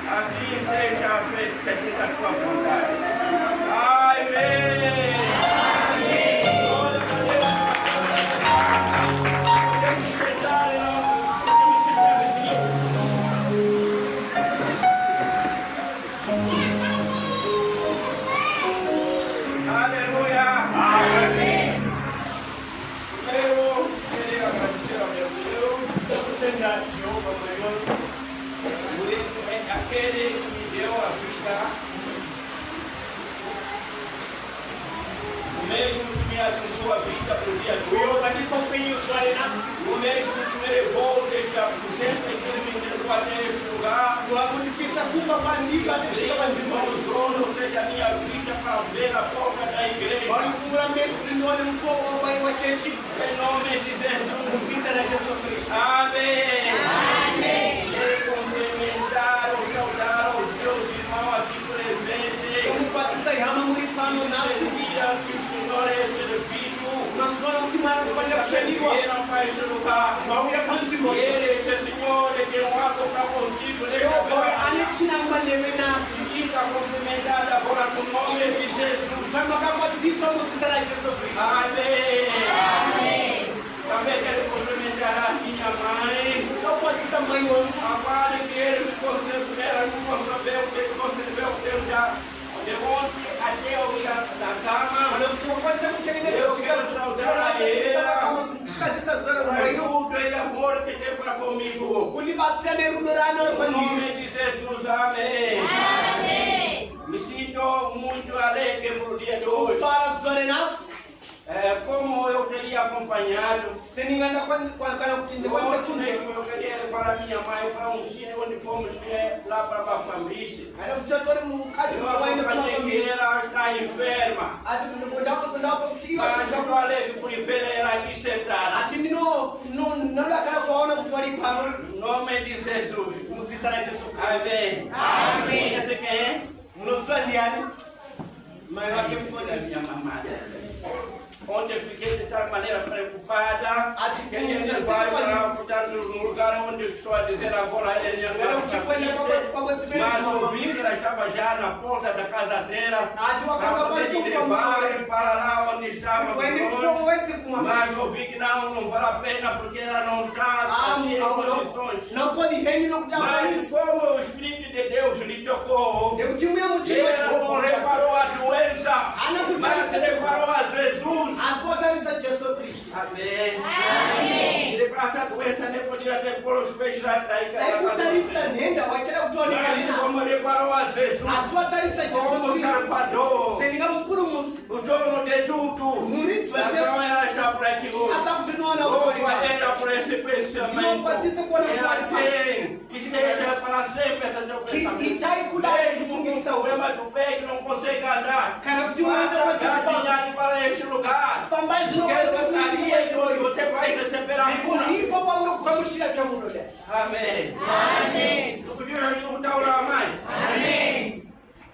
Assim seja feito, seja a tua vontade. Amém. Glória a Deus. Podemos sentar, irmão. Podemos sentar, vizinho. Aleluia. Amém. Eu queria agradecer ao meu Deus. Vamos sentar de Jeová, Senhor. Aquele que me deu a vida, o mesmo que me avisou a vida para o dia de hoje, o mesmo que me levou desde a aposenta e que ele me levou até este lugar, ou seja, a minha vida para ver a porta da igreja, em nome de Jesus. Amém. Amém. Complementaram, saudaram os meus irmãos aqui presentes. Serviram que o Senhor é servido. Vieram para este lugar. E ele, esse Senhor, que não há para consigo. Fica complementado agora no nome de Jesus. Amém. Amém. Também quero complementar a minha mãe. Agora que ele me concebeu, de ontem até eu ir da cama. Eu quero saudar a ela. Ajuda e amor que tem para comigo. Em nome de Jesus, amém. Me sinto muito alegre pelo dia de hoje. Como eu teria acompanhado, eu queria levar a minha mãe para um sítio onde fomos lá para Bafambice. Eu acompanhei ela está enferma. Mas eu falei por ver ela aqui sentada. Em nome de Jesus. Amém. Amém. Conhece quem é? Minha mamãe. Ontem fiquei de tal maneira preocupada. Queria levar ela no lugar onde estou a dizer agora. Mas ouvi que ela estava já na porta da casa dela. Acabei de levar para lá onde estava. Mas ouvi que não vale a pena porque ela não está assim em condições. Mas como o Espírito de Deus lhe tocou, ela não reparou a doença, mas reparou a Jesus. Amém. Se levasse a doença, nem podia ter por os peixes lá atrás. Mas como reparou a Jesus, como Salvador, o dono de tudo, então ela está para aqui hoje. Louva ela por esse pensamento. Ela tem que seja para sempre essa teu pensamento. Mesmo com o problema do pé que não consegue andar, faça caminhar para este lugar. Você vai receber a cura. Amém. Amém. Amém.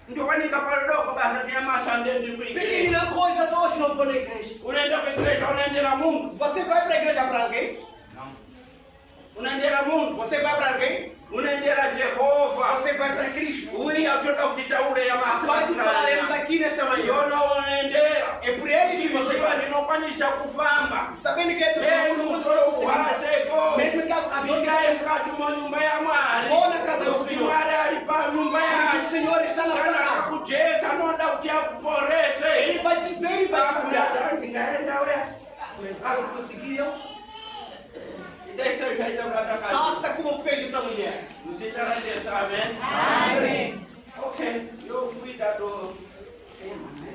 Ndio kwani kapadogo basi ni amasa ndende kuingia. Unaenda kwa igreja unaendera Mungu. Você vai para a igreja para alguém? Não. Unaendera Mungu. Você vai para alguém? Unaendera Jehova. Você vai para Cristo. Ui, atoka kutaure ya masa. Agora que falaremos aqui nesta manhã. Eu não unaendera. É por ele que você vai. Não kwanisha kufamba. Sabendo que é mesmo solo wala seko. Mesmo que a ningaye fika nyumba ya Mwari. Vou na casa do Senhor. Ali para nyumba ya. O Senhor está na sua casa. Kujesa não dá o que aporece. Ele vai te ver e vai te curar. Ningaenda olha. Conseguiram? Deixa jeito para casa. Faça como fez essa mulher. Você está na dessa, amém? Amém. Ok, eu fui dado tema, né?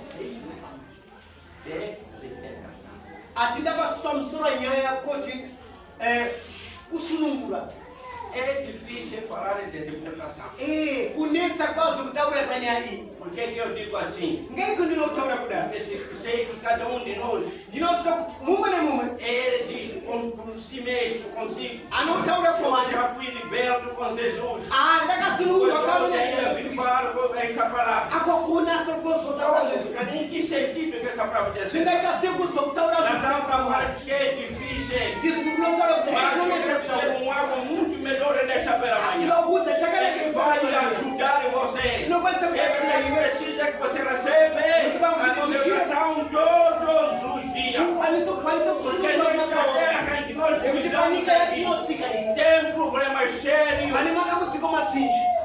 De libertação. Atinda pastor Msuranya koti usunungura. É difícil falar de libertação. Unetsa kwazo kutaura panyali. Por que eu digo assim? Ninguém continua kutaura kuda. Sei que cada de nós. De nós ele diz por si mesmo, consigo. Anotaura com a já fui liberto com Jesus. Ndaka sunungura kwa ainda vim falar com essa palavra. Akokuna sokoso taura. Cadê que sentido que essa palavra diz? Ndaka sekuso taura. Nós vamos falar que é difícil. Mas ser algo muito melhor nesta beira-manhã. Ele vai ajudar. sério.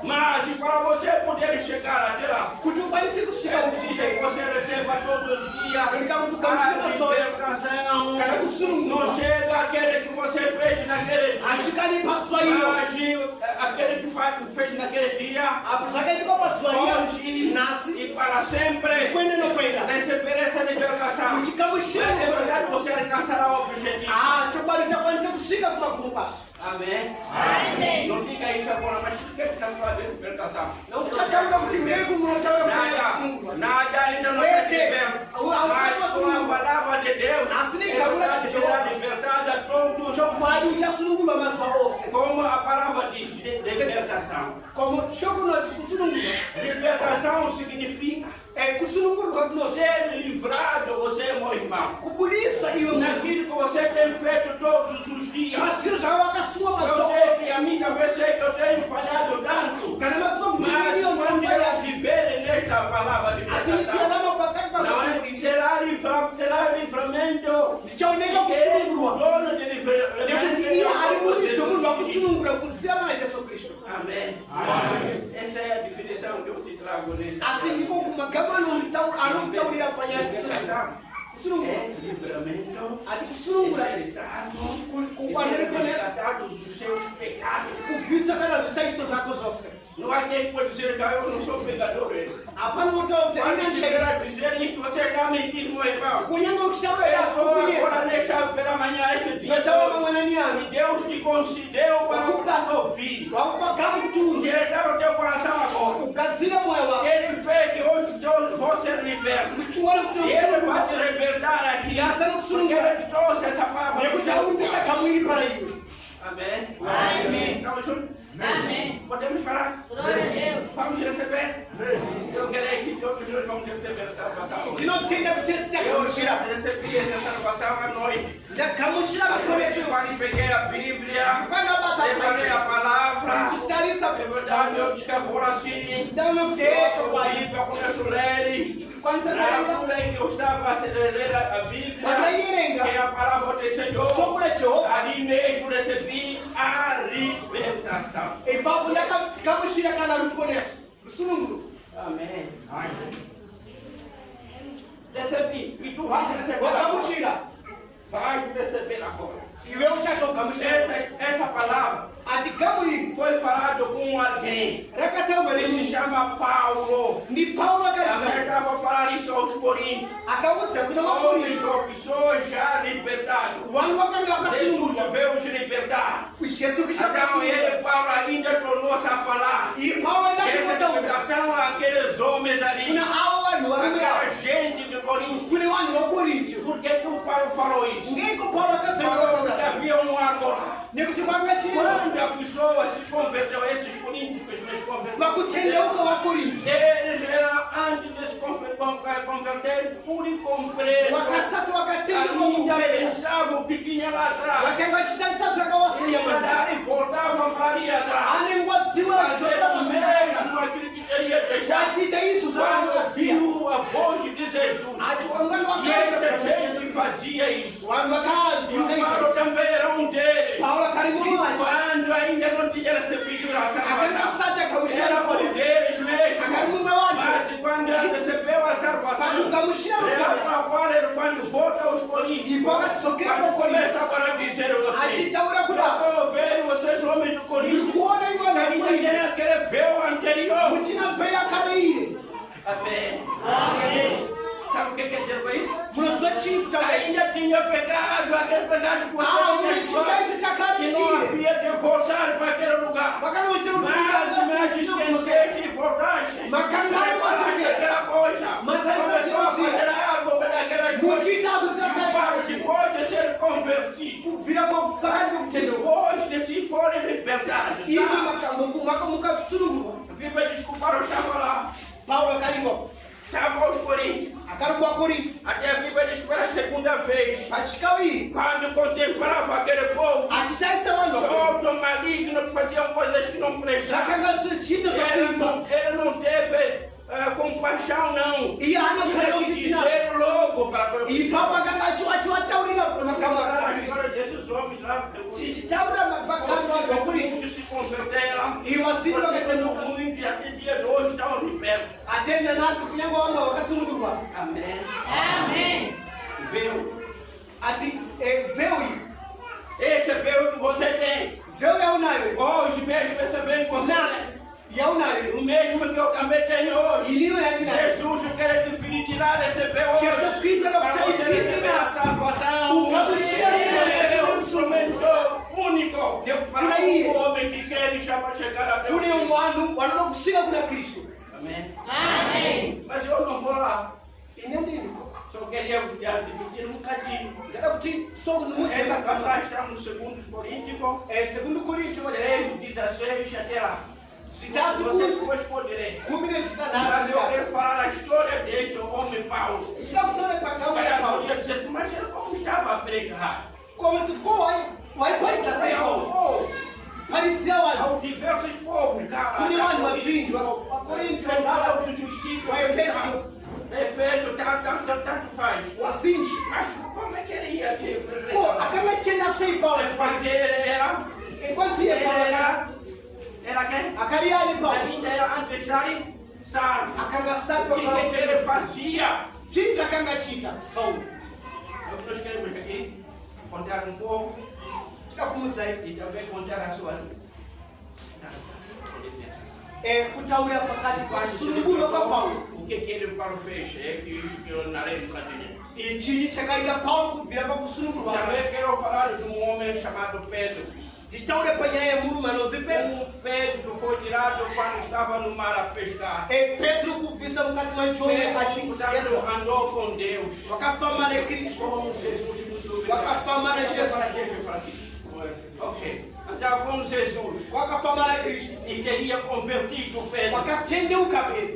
Mas Mas para você poder chegar até lá, precisa que você receba todos os dias a libertação. Não chega aquele que você fez naquele dia. Mas aquele que fez naquele dia, hoje e para sempre, receber essa libertação. É verdade, você alcançará o objetivo. Amém. Amém. Não diga isso agora, mas o que está falando de libertação? Nada ainda não está tivemos. Mas com a palavra de Deus, é verdade, será libertada todos. Como a palavra diz, de libertação. Libertação significa ser livrado, você, meu irmão. Naquilo que você tem feito todos os dias. Eu sei que a mim também sei que eu tenho falhado tanto. Mas quando eu viver nesta palavra de libertação, não é que terá livramento. O dono de livramento. Amém. Essa é a definição que eu te trago nesse. É livramento, especializado, libertado dos seus pecados. Não há quem pode dizer que eu não sou pecador. Quando chegar a dizer isso, você está mentindo, meu irmão. Eu sou agora nesta pela manhã, esse dia. E Deus te concedeu para o teu filho. Ele está no teu coração agora. Ele fez que hoje vou ser liberto. E Ele vai te libertar aqui. Porque Ele te trouxe essa palavra. Amém. Amém. Estamos juntos? Amém. Podemos falar? Glória a Deus. Vamos receber? Eu quero que todos nós vamos receber a salvação. Eu recebi essa salvação à noite. Quando peguei a Bíblia, preparei a palavra. É verdade, eu disse que agora sim. A Bíblia, eu começo a ler. Na altura em que eu estava a ler a Bíblia, que é a palavra do Senhor, ali mesmo recebi a libertação. Amém. Recebi. E tu vais receber agora. Vai receber agora. Essa palavra foi falado com alguém. Ele se chama Paulo. Também estava a falar isso aos Coríntios. Homens ou pessoas já libertados. Jesus veio te libertar. Então ele, Paulo, ainda tornou-se a falar. Essa libertação aqueles homens ali. Aquela gente de Corinto. Por que o Paulo falou isso? Falou que havia um agora. Quando a pessoa se converteu, esses coríntios se converteram. Eles eram, antes de se converter, por incompreendo. Ainda pensavam o que tinha lá atrás. E voltavam para ali atrás. Fazer o mesmo aquilo que teria deixado. Quando viu a voz de Jesus. E essa gente fazia isso. E o Paulo também era um deles. Quando ainda não tinha recebido a salvação, era por deles mesmo. Mas quando ele recebeu a salvação, quando volta aos Coríntios, quando começa agora a dizer a vocês, eu estou vendo vocês homens do Coríntios, ainda tem aquele véu anterior. Amém. Sabe o que quer dizer com isso? Ainda tinha pecado, aquele pecado que você tinha, que não havia de voltar para aquele lugar. Mas esquecer que voltasse. Aquela coisa. Começou a fazer algo daquela coisa. Depois de ser convertido. Depois de se forem libertados. A Bíblia diz que o Paulo estava lá. Estava aos Coríntios. Até a Bíblia diz que era a segunda vez. Quando contemplava aquele povo, todo maligno que faziam coisas que não prestavam. Ele não teve compaixão, não. Ele quis dizer logo para desses homens lá. Quando se Amém. Amém. Véu. Esse é véu que você tem. Hoje mesmo esse véu que você tem. O mesmo que eu também tenho hoje. Jesus quer tirar esse véu hoje. Para você receber a salvação. Ele é um instrumento único para o homem que quer chegar até o fim. Amém. Amém. Mas eu não vou lá. Só queria dividir um bocadinho. Essa passagem está no 2 Coríntios 3, 16 até lá. Se você depois pode ler. Mas eu quero falar a história deste homem Paulo. Podia dizer, mas ele como estava a pregar? Há diversos povos. Efésio, tanto faz. Mas como é que ele ia ser? Era quem? Ainda era antes de estar salvo. O que ele fazia? Nós queremos aqui contar um pouco e também contar a sua o que ele fez? É que isso que eu narrei um bocadinho. Também quero falar de um homem chamado Pedro. Pedro foi tirado quando estava no mar a pescar. Pedro, portanto, andou com Deus. Com Jesus. Ok. Andava com Jesus. E teria convertido Pedro.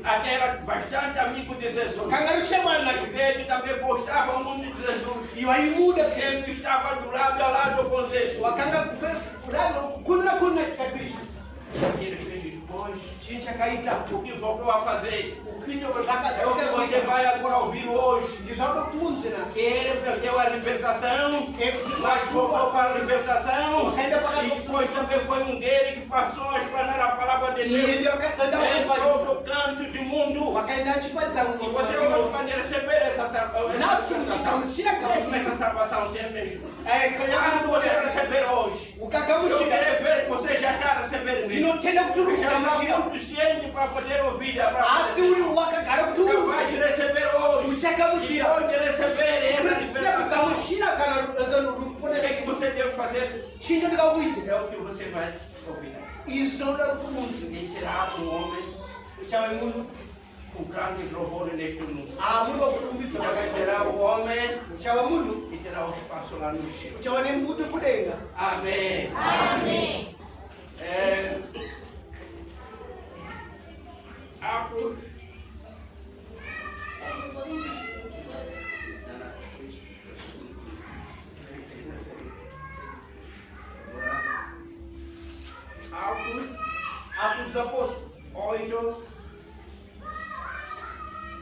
Até era bastante amigo de Jesus. Pedro também gostava muito de Jesus. Sempre estava do lado a lado com Jesus. O que ele fez depois? O que voltou a fazer? É o que você vai agora ouvir hoje. Ele perdeu a libertação, mas voltou para a libertação. E depois também foi um dele que passou a explanar a palavra de Deus em todo o canto do mundo. E você hoje vai receber essa salvação sem mesmo. Quando você receber hoje, eu quero ver que você já está recebendo isso. Já está suficiente para poder ouvir a palavra de Deus. Capaz de receber hoje. Depois de receber essa libertação, o que você deve fazer? É o que você vai ouvir. E será um homem com grande louvor neste mundo. Será o homem que terá o espaço lá no céu. Amém. Amém. Atos. Atos dos Apóstolos, 8,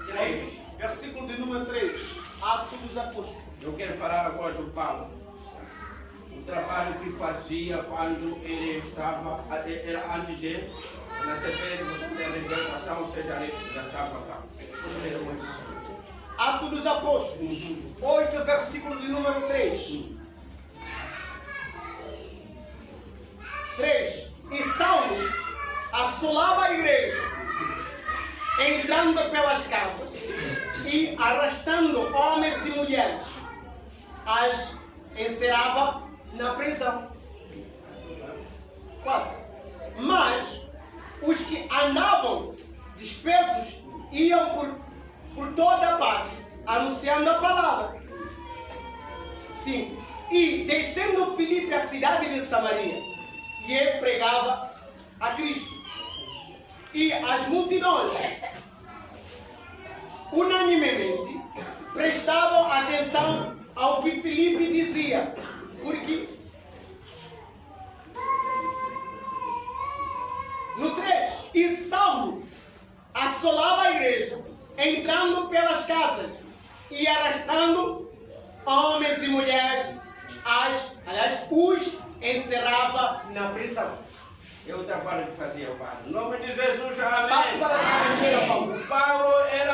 3. versículo de número 3. Atos dos Apóstolos. Eu quero falar agora do Paulo. O trabalho que fazia quando ele estava, era antes de receber a libertação, ou seja, a salvação. Atos dos Apóstolos, 8, versículo de número 3. 3. E Saulo assolava a igreja, entrando pelas casas e arrastando homens e mulheres, as encerrava na prisão. 4. Mas os que andavam dispersos iam por toda parte, anunciando a palavra. 5. E descendo Filipe à cidade de Samaria, e ele pregava a Cristo. E as multidões, unanimemente, prestavam atenção ao que Filipe dizia, porque no 3, e Saulo assolava a igreja, entrando pelas casas e arrastando homens e mulheres, os encerrava na prisão. É o trabalho que fazia o Paulo. Em nome de Jesus, amém. Paulo era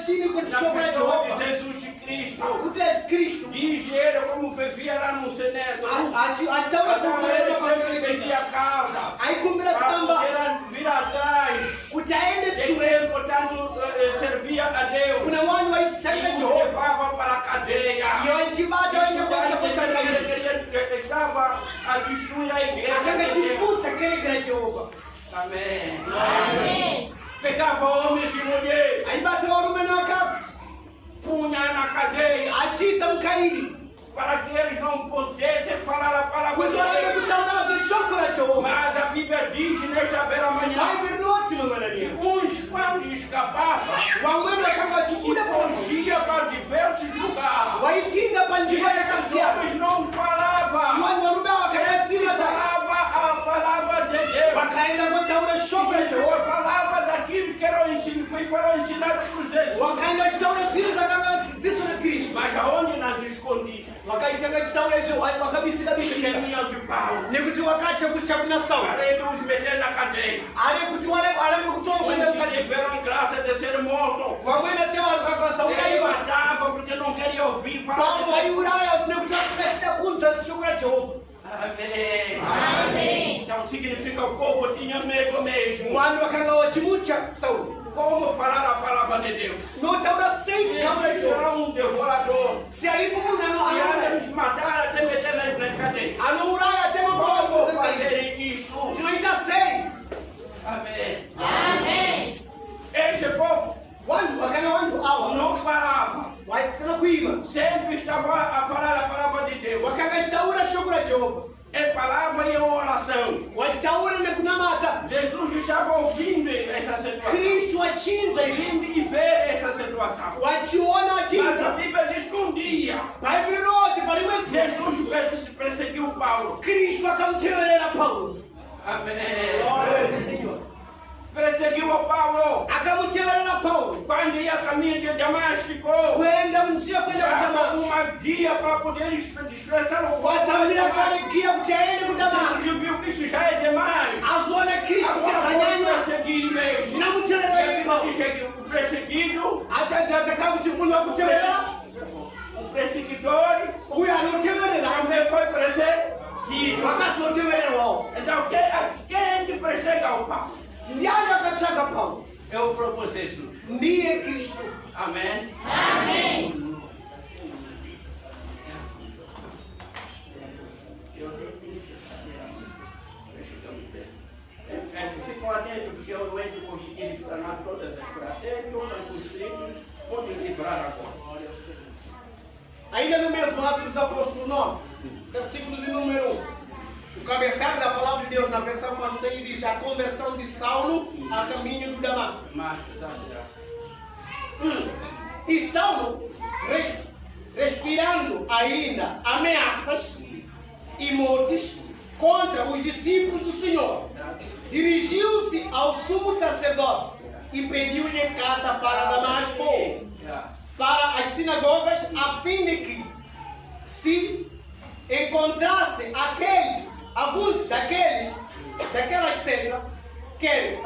cínico de na sobra de pessoa de roupa. Jesus Cristo. O que é Cristo? Diz ele como vivia lá no Senedo. Então Então ele sempre pedia causa aí cumpre para samba. poder vir atrás. O Jaende E Sure. ele, portanto, servia a Deus. Kuna wanu wa E Israeli os Jehova. levava para a cadeia. E eu chibata ainda passa por essa Ele estava a destruir a igreja. Akanga de Deus. chifuta aquele grande Jehova. Amém. Amém. Pegava homens e mulheres, Aí bateu o rumo na casa. punha na cadeia, Atisa mkaidi. para que eles não pudessem falar a palavra de Kutwala Deus. kutana vishoko na Jehova. Mas a Bíblia diz nesta beira manhã, Vai birnoti no manania. uns quando escapavam, Wamwema kama se chukuda kwa fugia para diversos lugares. waitiza E pandiwa ya esses kasia. homens não falavam. Wanu warume wakakasima ta. Falava a palavra de Deus. Wakaenda kwa taura shoko na Jehova. Falava daquilo que foram ensinados por Jesus. Wakaenda taura tiro takanga ziso na Kristo. Mas aonde nas escondidas? Wakaitanga taura hiyo wakabisika bisika. Caminhos de Paulo. Nikuti wakati kuchapuna sawa. Além de os meter na cadeia. Ale kuti wale kutoa kwenda Uns ukati. tiveram graça de ser mortos. Wamwenda tewa kwa saura Ele hiyo. matava porque não queria ouvir falar. Paulo de aí Jesus. uraya nikuti wakati kunta shoko na Jehova. Amém. Amém. Então significa o povo tinha medo mesmo. Wanu wakanga wachimucha sawa. Como falar a palavra de Deus? No taura sei taura Ele Jehova. será devorador. Se ali como não E anda ano. nos matar até meter nas cadeias. Ano uraya tema Como kwa. fazer isto? Tunaita sei. Amém. Amém. Esse povo Wanu wakanga wanu awa. não falava. Wai tena kuiba. Sempre estava a falar a palavra de Deus. Wakanga taura shoko na Jehova. É palavra e oração. Wai taura na kunamata. Jesus estava ouvindo essa situação. Kristo achinza hivi. Ouvindo e ver essa situação. Wachiona Mas a achinza. Bíblia diz que um dia Baibirote paliwezi. Jesus perseguiu Paulo. Kristo akamtemelera Paulo. Amém. Senhor. Perseguiu a Paulo. Akamtemelera Paulo. Quando ia a caminho de Damasco. Kwenda njia kwenda Dava kutamasu. uma guia para poder expressar o Watambira kale gia kutaende Jesus kutamasu. viu que isso já é demais. Azuona Kristo Agora kutanyanya. vamos perseguir mesmo. Namtemelera Paulo. O perseguido, Atakakuchimunwa kutemelera. o perseguidor Uyo anotemelera. também foi perseguido. Wakasotemelera wao. Então, quem é que persegue o Paulo? Ndiani akataka Paulo? É o próprio Jesus. Ndiye Kristo. Amém. Amém. Ficam atentos, porque eu entro conseguir explanar todas as estratégias, todas os trilhos, podem livrar agora. Ainda no mesmo Atos dos Apóstolos 9, versículo de número 1. O cabeçalho da palavra de Deus na versão Mantenho diz a conversão de Saulo a caminho do Damasco. Mas, E Saulo, respirando ainda ameaças e mortes contra os discípulos do Senhor, dirigiu-se ao sumo sacerdote e pediu-lhe carta para Damasco, para as sinagogas, a fim de que, se encontrasse alguns daquelas sectas, quer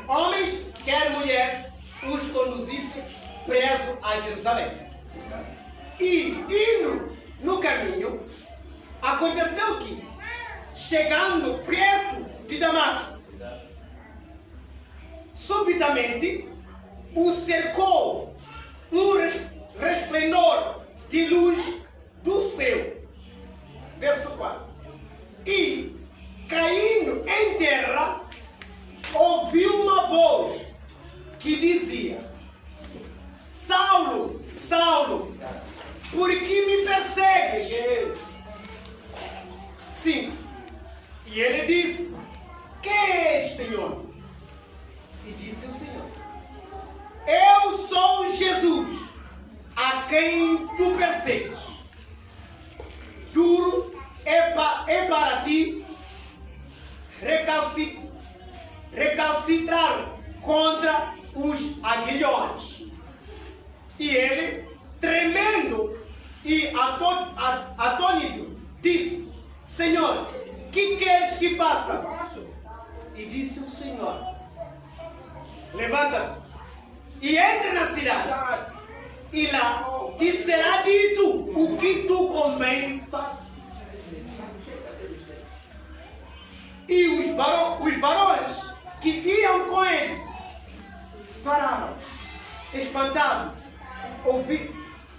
homens, quer mulheres, os conduzisse preso a Jerusalém. E, indo no caminho, aconteceu que, chegando perto de Damasco, subitamente o cercou um resplendor de luz do céu. Verso 4. E, caindo em terra, ouviu uma voz que dizia: Saulo, Saulo, por que me persegues? 5. E ele disse: Quem és, Senhor? E disse o Senhor: Eu sou Jesus, a quem tu persegues. Duro é para ti recalcitrar contra os aguilhões. E ele, tremendo e atônito, disse: Senhor, que queres que faça? E disse o Senhor: Levanta-te, e entra na cidade. E lá te será dito o que tu convém fazer. E os varões que iam com ele pararam, espantados,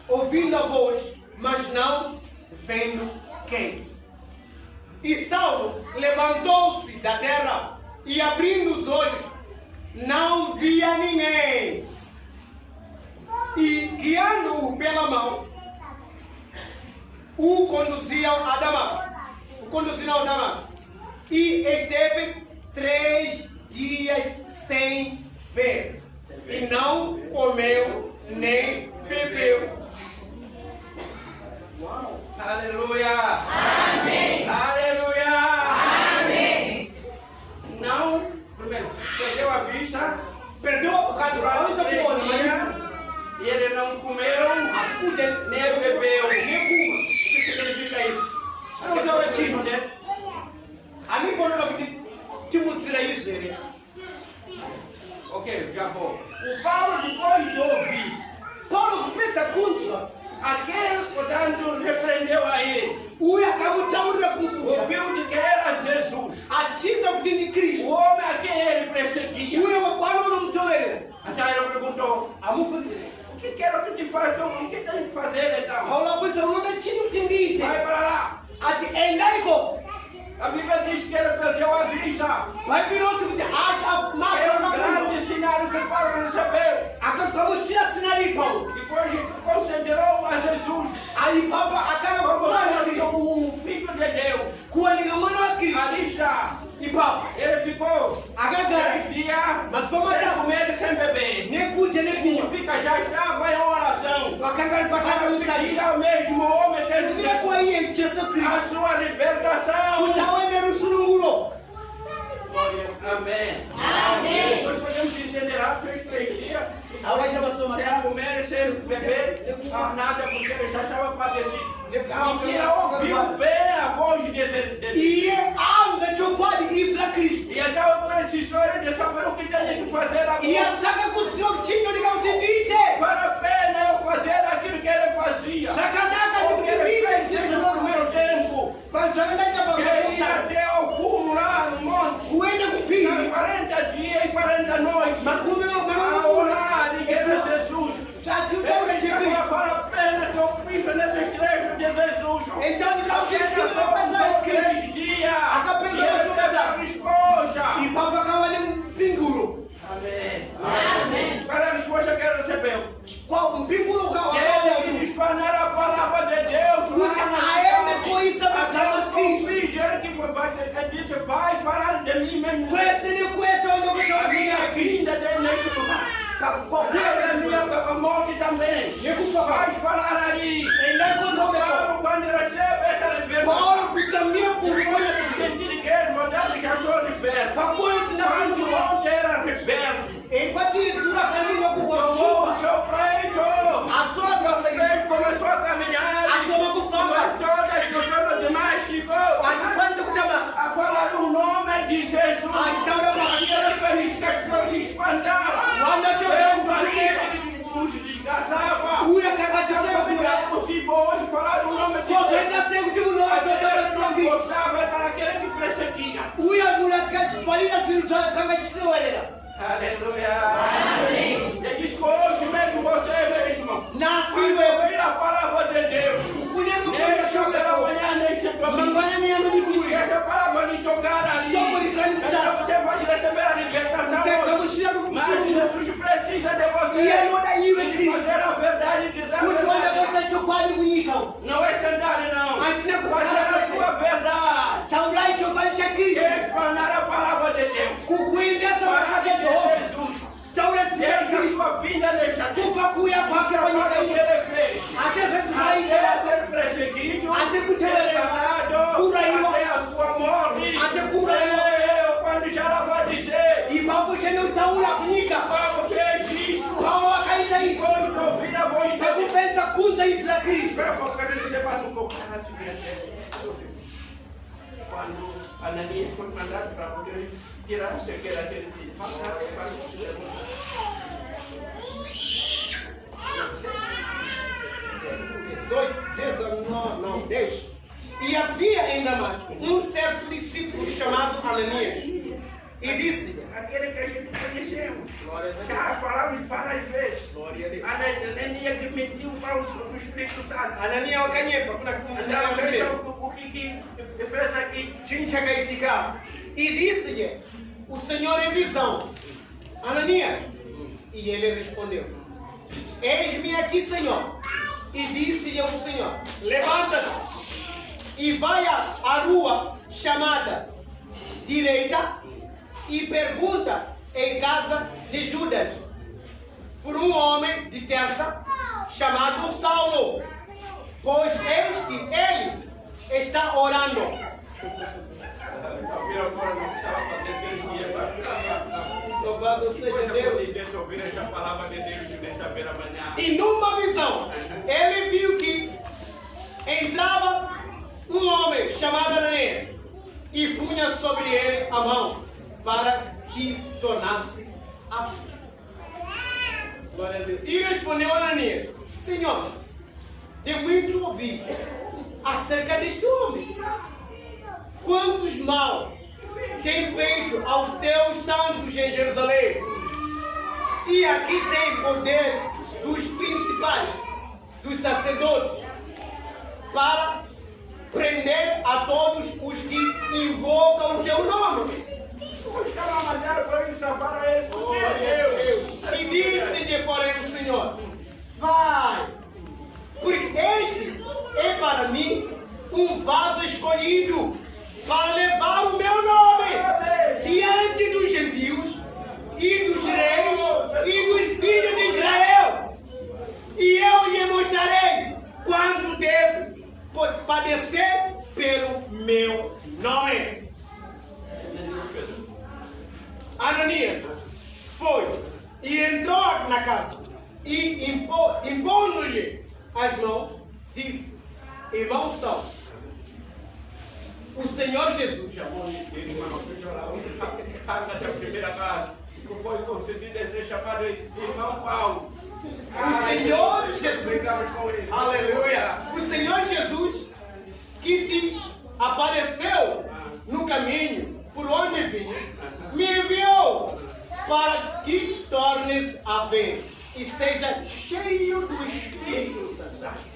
ouvindo a voz, mas não vendo quem. E Saulo levantou-se da terra e, abrindo os olhos, não via ninguém. E, guiando-o pela mão, o conduziram a Damasco. E esteve 3 dias sem ver. E não comeu nem bebeu. Uau. Aleluia. Amém. Aleluia. Amém. Não, primeiro, perdeu a vista. Perdeu o bocado, e ele não comeu, nem bebeu. O que significa isso? Ok, já vou. O Paulo, depois de ouvir, aquele, portanto, repreendeu a ele. Ouviu de que era Jesus. O homem a quem ele perseguia. Então ele perguntou: o que quero que te faça? O que tem que fazer então? Vai para lá. A Bíblia diz que ele perdeu a vista. É um grande sinal que Paulo recebeu. Depois considerou a Jesus como um filho de Deus. Ali está. Ele ficou 3 dias sem comer e sem beber. Significa já estava em oração. Para pedir ao mesmo homem que a sua libertação. Amém. Amém. Depois podemos dizer, fez 3 dias sem comer e sem beber nada, porque ele já estava padecido. E ele ouviu bem a voz de Deus. E então precisou ele saber o que tem que fazer agora. Para a pena eu fazer aquilo que ele fazia. Porque ele fez desde o primeiro tempo. Que ir até o cume lá no monte. 40 dias e 40 noites. A orar e querer Jesus. Para a pena que eu fiz nesses 3 de Jesus. Então, Ele só passou 3 dias. E ele teve a resposta. Amém. Amém. Para a resposta que ele recebeu. Ele explanar a palavra de Deus. Ele disse: vai falar de mim mesmo. A minha vida neste lugar. A minha morte também. Vai falar ali. Paulo, quando recebe essa libertação, depois de sentir que ele já sou liberto. Quando ontem era liberto, tomou o seu pleito. Começou a caminhar. Toda a estrutura de Damasco a falar o nome de Jesus. Aquele que as pessoas se espantaram. Aquele que nos desgasava. É possível hoje falar o nome de Jesus. Aquele que não gostava para aquele que perseguia. Aleluia. Ele diz que hoje mesmo você, meu irmão, vai ouvir a palavra de Deus. Neste pela manhã, neste domingo. E se essa palavra lhe tocar ali, então você vai receber a libertação hoje. Mas Jesus precisa de você. Fazer a verdade e dizer a verdade. Não é sentar, não. Fazer a sua verdade. Explanar a palavra de Deus. Falar de Jesus. Ser a sua vida nesta terra. Para o que ele fez. Até ser perseguido. Ser parado. Até a sua morte. Quando já ela vai dizer. Paulo fez isso. Quando ouvir a voz de Deus. Espera um pouco, quero dizer mais um pouco. Quando Ananias foi mandado para poder tirar a cegueira dele. 10. E havia em Damasco um certo discípulo chamado Ananias. E disse: Aquele que a gente conhecemos. Glórias a Deus. Já falamos várias vezes. Glória a Deus. Ananias que mentiu para o Espírito Santo. Ananias wakanyepa kuna Então, veja o que fez aqui. chincha kaitika. E disse-lhe o Senhor em visão: Ananias. E ele respondeu: Eis-me aqui, Senhor. E disse-lhe o Senhor: Levanta-te e vai à rua chamada direita e pergunta em casa de Judas por um homem de Tarso chamado Saulo, pois ele está orando. Louvado seja Deus. E numa visão, ele viu que entrava um homem chamado Ananias e punha sobre ele a mão para que tornasse a fim. Glória a Deus. E respondeu Ananias: Senhor, de muito ouvi acerca deste homem. Quantos mal tem feito aos teus santos em Jerusalém? E aqui tem poder dos principais, dos sacerdotes, para prender a todos os que invocam o teu nome. E disse-lhe, porém, o Senhor: vai, porque este é para mim um vaso escolhido para levar o meu nome diante dos gentios e dos reis e dos filhos de Israel. E eu lhe mostrarei quanto deve padecer pelo meu nome. Ananias foi e entrou na casa e impondo-lhe as mãos, disse: Irmão Saulo, o Senhor Jesus da primeira casa, que foi concedido a ser chamado irmão Paulo. O Senhor Jesus, aleluia, o Senhor Jesus que te apareceu no caminho por onde vinha, me enviou para que tornes a ver e seja cheio do Espírito Santo.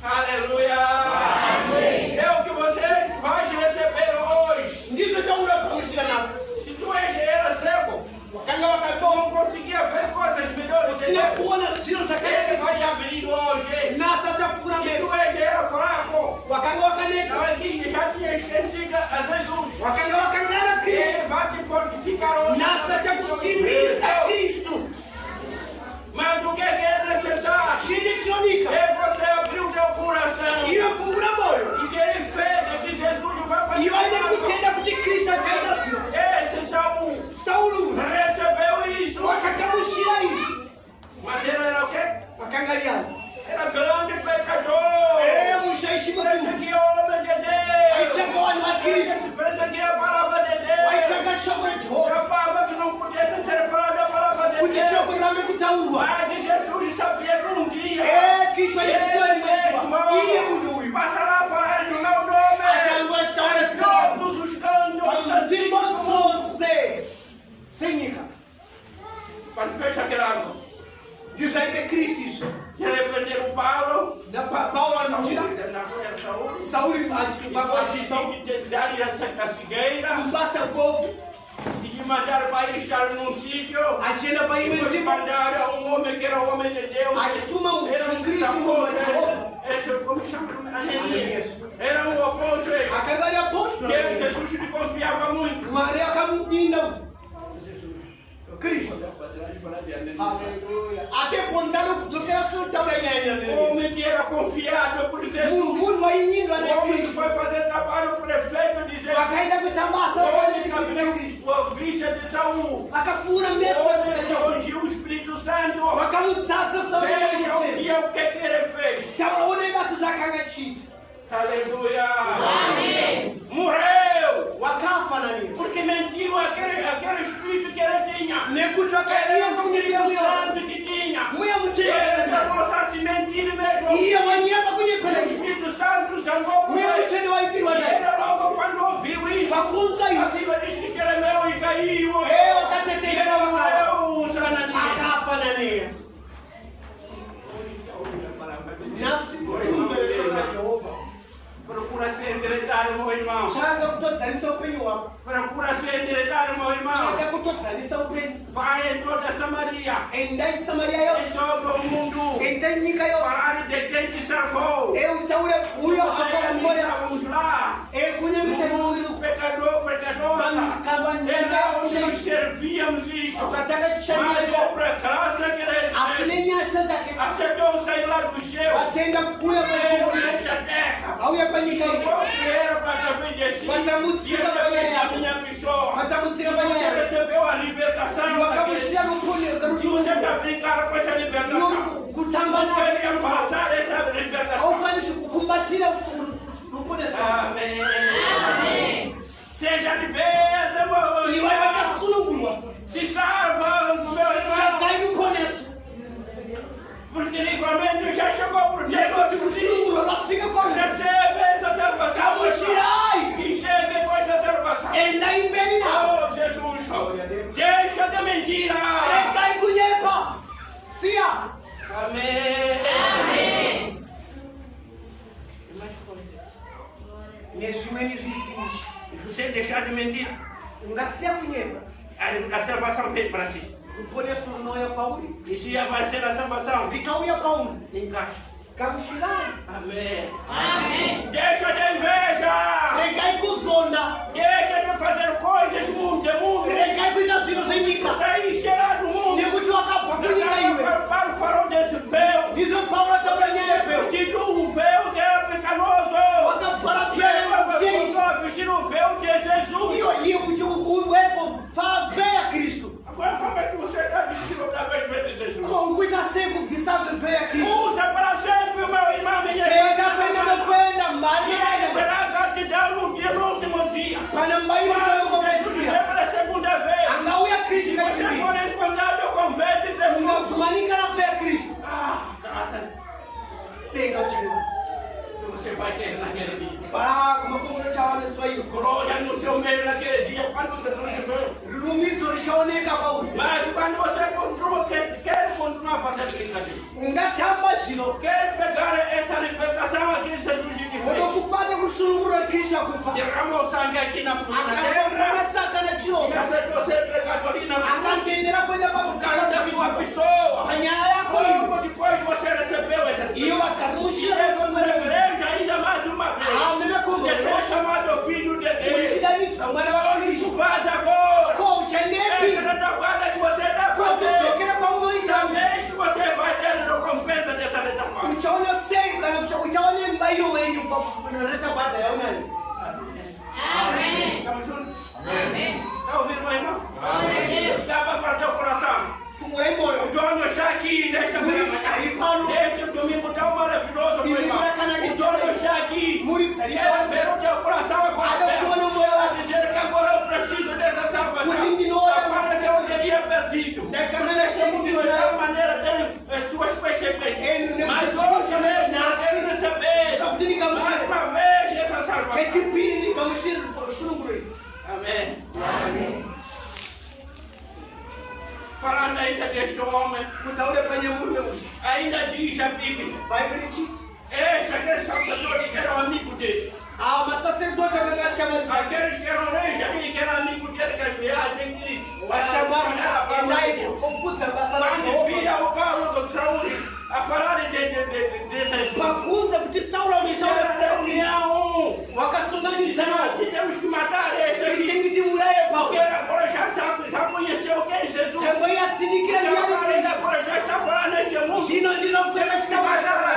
Aleluia! Amém. É o que você vai receber hoje. Se tu era cego, não conseguia ver coisas melhores. Ele vai abrir hoje. Se tu era fraco, aqui já tinha esquecido a Jesus. Ele vai te fortificar hoje. Mas o que é necessário? É você abrir o teu coração. E que ele fede, que Jesus vai fazer. Esse Saul recebeu isso. Mas ele era o quê? Era grande pecador. Parece que é homem de Deus. Parece que é a palavra de Deus. A palavra que não podia ser falada, a palavra de Deus. Mas Jesus sabia que um dia ele mesmo passará a falar no meu nome. Todos os cantos. Quando fecha aquele água, que repreenderam Paulo. Da cigueira. E de mandaram para ir estar num sítio. Depois mandaram um homem que era o homem de Deus. Era um cristão. Como chama? Ananias. Era um apóstolo. Deus, Jesus lhe confiava muito. Aleluia. Até vontade do que era soltar o homem que era confiado por Jesus. O homem que foi fazer trabalho para o prefeito de Jesus. O vice de Saul. O ungiu o Espírito Santo. Veja um dia o que ele fez. Aleluia. Amém. Morreu. Porque mentiu aquele espírito que ele tinha. Era o Espírito Santo que Eu katetemera mwana. Akafa Ananias. Nasi kumveresha Jehova. Procura se endireitar, meu irmão. Changa kutodzanisa upenyu wako. Procura se endireitar, meu irmão. Changa kutodzanisa upenyu. Vai em toda Samaria. Endai Samaria Em yose. todo o mundo. Endai nyika yose. Falar de quem te salvou. Eu taure uyo akakukombolesa. Vamos lá. Kunyamite O pecador, pecadora. Era onde nós servíamos isso. ukataka Mas chishandira é para graça que ele asinenyasha take aceitou sair lá do céu. watenda kuya Veio kwa nesta terra. auya panyika Só que era para através de si. E através da minha pessoa. watamutsira Você panyaya recebeu a libertação. wakamushira rukuni E você está brincando com essa libertação. kutamba Não queria passar essa libertação. aukwanisi kukumbatira rukuni Amém. Amém. Seja liberta, meu iwe irmão. wakasulungulwa Se salva, meu irmão. kakai rukoneso Porque livramento já chegou por nekoti dentro. kusulungulwa kasvika kwanu Recebe essa salvação. kamushirai E chegue com essa salvação. endai mberi nao Oh, Jesus. Deixa de mentira. rekai kunyepa siya Amém. Amém. nezvimweni zvizinji Se você deixar de mentir, ungasiya kunyepa a salvação veio para si. ruponeso runouya kwauri E se aparecer a salvação, rikauya kwauri encaixa. kamushirai Amém. Amém. Deixa de inveja. regai kuzonda Deixa de fazer coisas mundo. regai kuita zvinhu zvenyika Sair cheirado do mundo. nekuti wakabva kunyika iwe Para o farol desse véu. ndizvo paulo taura nyaya yevheu Vestido um véu que era pecaminoso. wakabvara E vheu ele começou vestindo o véu de Jesus. iye kuti uweko vheya kristu Agora como é que você está vestindo outra vez o véu de Jesus? ko ukuita sei kubvisa vheya kristu Usa para sempre, meu irmão, minha seka kwenda nokwenda mbari E nemaenda esperar gratidão no dia, no último dia. pana mbairo Quando Jesus toyokomesiya vem pela segunda vez. angauya Se kristu você kachiviri for encontrado com véu de Jesus. ungazumanika na vheya kristu Ah, graças a denga uchaiwa Deus. Você vai ter naquele dia. makomero chawaneswa iwe Glória no seu meio naquele dia. Quando Jesus vem. rumidzo richaoneka kwauri Mas quando você continua, quer continuar fazendo brincadeira. ungatamba zvino Quer pegar essa libertação aqui de Jesus que fez. unokubata kusunungurwa kristu akupa Derramou sangue aqui na terra. akaomesaka na E chiropa aceitou ser pregador na cruz. akatendera kwenda Por causa da sua paukana pessoa. panyaya yako iwe Como depois você recebeu essa iwe wakamushira igreja ainda mais uma vez. Você é aunemekomborosha chamado filho de Deus. uchidanitsa mwana wa Onde kristu tu vais agora? ko uchandepi Essa retaguarda que você está fazendo. kozokera kwaunoisa Talvez você vai ter recompensa dessa retaguarda. uchaona sei kana uchaone mbairo wenyu paretabata yaunayo Amém. Estamos juntos? Amém. Está ouvindo, meu irmão? Glória a Deus. Estava para o teu coração. fungurai O moyo dono está aqui nesta manhã. Neste domingo tão maravilhoso, meu irmão. O dono está aqui. Quero ver o teu coração agora. A dizer que agora eu preciso dessa salvação. Agora que eu teria perdido. Esse mundo de tal maneira tem suas consequências. Mas hoje mesmo eu quero receber mais uma vez essa salvação. kechipiri ndikamushira sunungurei Amém. Amém. Falando ainda deste homem, kutaure panyamurume uyu ainda diz a Bíblia. bhaibheri chiti Esse, aquele sacerdote que era um amigo dele. ava masaserdoti akanga ashamaridzake Aqueles que eram reis ali, que eram amigos dele, que as viagens que vashamari endai ofudza basa quando rajehovha vira o Paulo do Saúl a falar dessas pakunza kuti sauro Era reunião. wakasunganidzana Se temos que matar esse aqui. ichengiti muraye Porque paulo agora já conheceu quem é Jesus. changwa yatsinikira Agora ele ndiyani agora já está falando neste mundo. zvino ndinokwera Matar chitaura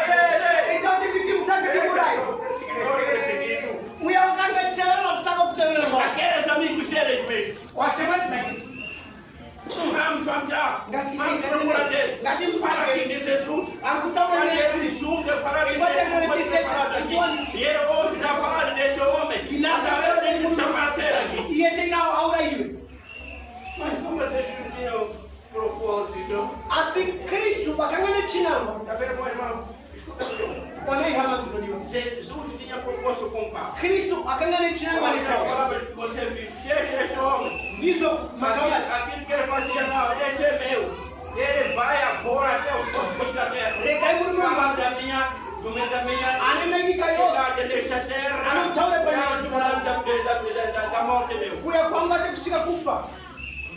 ele. itautikuti mutangiti muraye Perseguido. uya wakanga chitaurira kusaka kutaurira kwao Aqueles amigos deles mesmo. washamaridzake Vamos já. Vamos procurar dele. Fala aqui de Jesus. akutaura Quando yesu ele junta, falar de aqui. E ele hoje já falaram desse homem. Agora tem que chamar a ser aqui. iye tenga aura iwe Mas como vocês não tinham propósito? asi kristu pakanga nechinangwa Tá vendo, meu irmão? onai hama dzinodiwa Jesus tinha propósito com o Pai. kristu akanga nechinangwa Olha as nepaulo palavras que você viu. Deixa este homem. ndizvo Mas kufa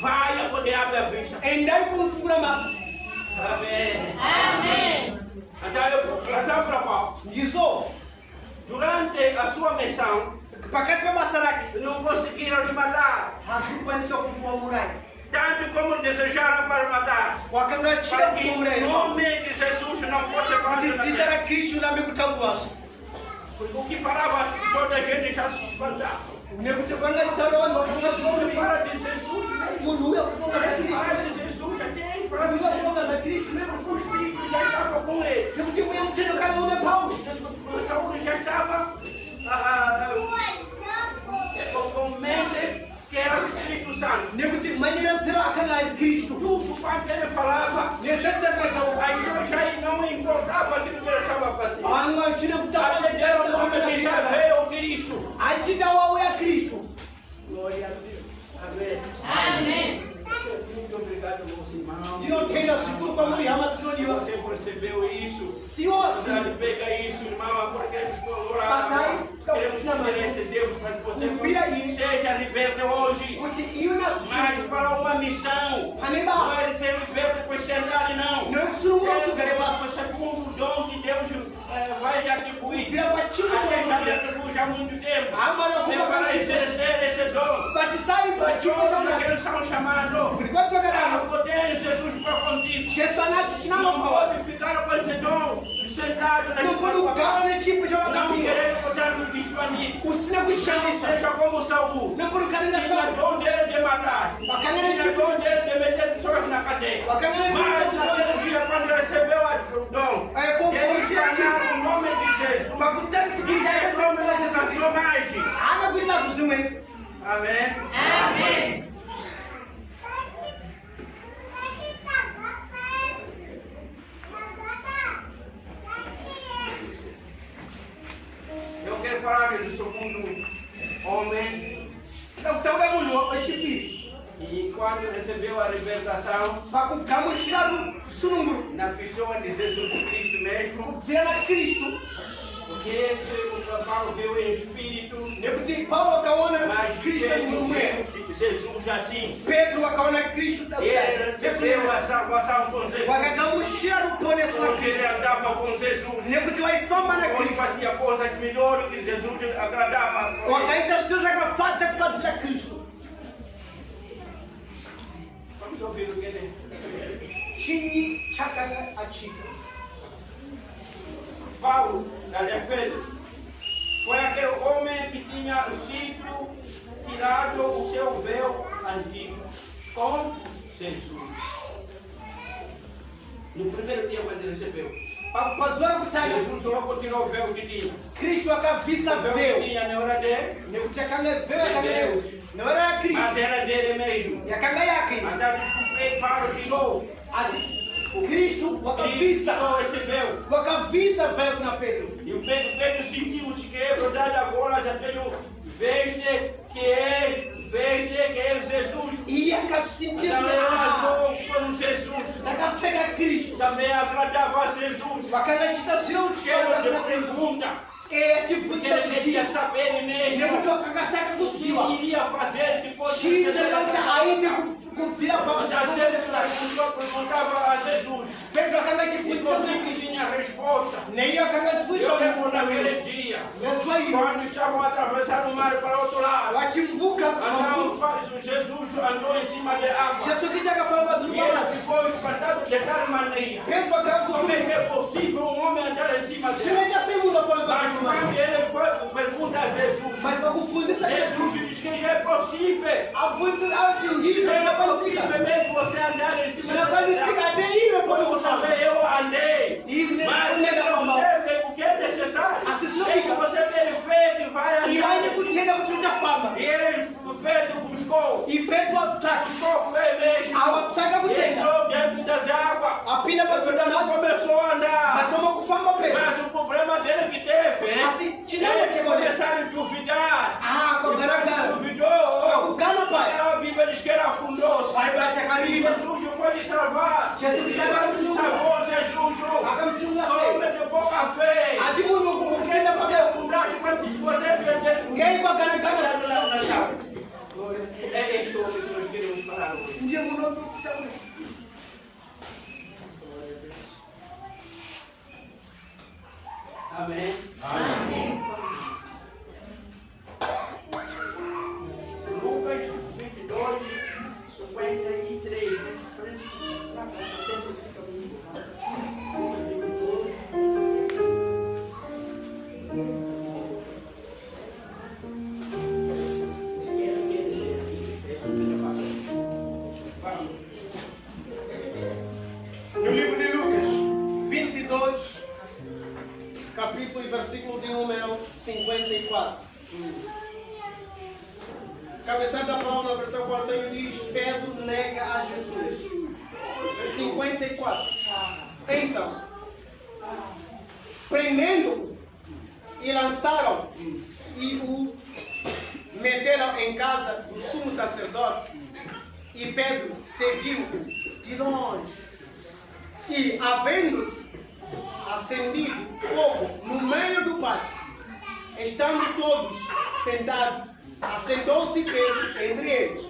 vai poder abrir a vista. endai kumfungura maso. Amém. Amém. Então eu razão para Paulo. Ndizo Durante a sua missão, pakati pa basa lake não conseguiram lhe matar. hazikufanikiwa kumuua. Tanto como desejaram para matar. Wakang'achia Para que o kumuua nome de Jesus não fosse kuti zita falado. la Kristo lambe kutangwa. O que falava, toda a gente já se espantava. Nekuti kwanga itaura vanhu vafunga Quando zvomene. fala de Jesus, Munhu uya kutonga na Kristo. fala de Jesus, já tem. Fala de Munhu uya Jesus. kutonga na Kristo. O Espírito já estava com ele. Nekuti mweya mutendo kana une Paulo. Saúl já estava com mente que era o Espírito Santo. Nekuti manyeraziro akanga ari Kristo. Tudo quanto ele falava, Nezvese akaitaura. as pessoas já não importava aquilo que ele estava fazendo. Vanga achine kutaura. Até deram o nome que já veio o Cristo. Achita wauya Kristo. Glória a Deus. Amém. Amém. Muito obrigado, meus irmãos. Ndinotenda zvikuru kwamuri hama dzinodiwa. Você percebeu isso? Siwose. Sabe, pega isso, irmão, porque estou orando. Papai, Queremos pedir esse Deus para que você Cumprir isso. seja liberto hoje. Kuti iyo Mas nasi. para uma missão. Pane Não basa. é ser liberto com ansiedade, não. Nokusunungura kuti ugare basa. Você com o dom que Deus vai lhe atribuir. Vira pachino Até já lhe chamuya. atribuiu já há muito tempo. Amana É kuba para kana. exercer esse dom. Batisai pachino Todos chamuya. aqueles são chamados. Kuti kwasi Para wakadaro. poder Jesus para contigo. Jesu anati Não chinamapa. pode ficar com esse dom sentado na Não pode kugara nechipo Não chavakapira. querer botar no disponível. Usina Não kushandisa. seja como Saúl. Não pode kugara Tinha ngasa. dom dele de matar. Wakanga Tinha nechipo. dom dele de meter pessoas na cadeia. Wakanga nechipo. Mas naquele dia, quando recebeu o dom, É como ele você espalhava o nome de Jesus. Pakutari E esse nome não alcançou mais. Ana kuita zvimwe. Amém. Amém. Eu quero falar do segundo homem. Kutaura munhu wechipiri. E quando recebeu a libertação Pakugamushira sununguru. na pessoa de Jesus Cristo mesmo, Kubvira na Kristo. porque o Paulo viu em espírito, Nekuti Paulo akaona mas Kristo Pedro mumwe. viu Jesus assim. Petro akaona Kristo Ele recebeu a salvação com Jesus. wakagamushira ruponeso na Porque ele Kristo. andava com Jesus. Nekuti waifamba na Ele Kristo. fazia coisas melhores que Jesus agradava. Wakaita zviro zvakafadza kufadzisa Kristo. Vamos ouvir o que ele Chinyi chakanga achita. Paulo, aliás Pedro, foi aquele homem que tinha sido tirado o seu véu antigo com Jesus. No primeiro dia quando ele recebeu, Pazuva kutanga Jesus só tirou o véu que tinha. Kristo akabvisa O véu que vheo. tinha na hora dele, Nekuti akanga vheo yakanga neora ya Kristo mas era dele mesmo. yakanga yake. Então desculpei, Paulo tirou. Ati Kristo Ele wakabvisa tirou esse véu. wakabvisa vheo kuna Petro. E o Pedro sentiu-se que é verdade, agora já tenho veste que é Jesus. Iye akasentia Também kuti andou com Jesus. ndakapfeka Kristo. Também agradava a Jesus. Wakangachita zviro Cheio de zvakanaka. pergunta. Achibvunza Ele queria saber nekuti mesmo wakakasaka o que kuziva iria fazer depois de chii receber chakati essa aite palavra. kubvira Muitas vezes perguntava a Jesus. Petro akanga E achibvunza conseguia tinha resposta. neiye akanga Eu achibvunza lembro naquele dia, nezuva iro quando estavam atravessando o mar para o outro lado. vachimbuka Jesus andou em cima de água. jesu kiti akafamba E padziri ele pamadzi. ficou espantado de tal maneira. Petro Como akakuti é que é possível um homem andar em cima dele? chinoita sei munhu afamba Mas padziri quando pamadzi. ele foi pergunta a Jesus, Mas pakufundisa Jesus diz que é possível. abvunza ati ndizvo É zvakakwanisika possível mesmo você andar em cima zvinokwanisika dele. ate iwe pone Como kufamba também eu andei. Ine Mas unenge famba o que é necessário Assim, é que você tenha fé que vai iye andar. aine kutenda kuti uchafamba. E ele, Pedro buscou Petro akutsvaka fé mesmo. avatsvaka kutenda Entrou dentro das águas. apinda padziri Pedro pamadzi começou a andar. atoma kufamba Petro. Mas o problema dele que teve, Assim, chinamo ele chegou nele. começaram a duvidar. Kwagaragara Duvidou. akugana pai A Bíblia diz que ele afundou-se. bhaibheri E chakarima Jesus foi lhe salvar. Jesus E salvou. quando salvou Jesus, akamusunga sei homem de pouca fé. ati munhu Porque kungokutenda você pabeo afundaste quando disse que você perder. ngei kwagaragara Na chave. É isso que nós 54. Cabeçada da palavra na versão 41 diz: Pedro nega a Jesus. 54. Então, prendendo-o e lançaram e o meteram em casa do sumo sacerdote, e Pedro seguiu-o de longe. E, havendo-se acendido fogo no meio do pátio, estando todos sentados, assentou-se Pedro entre eles.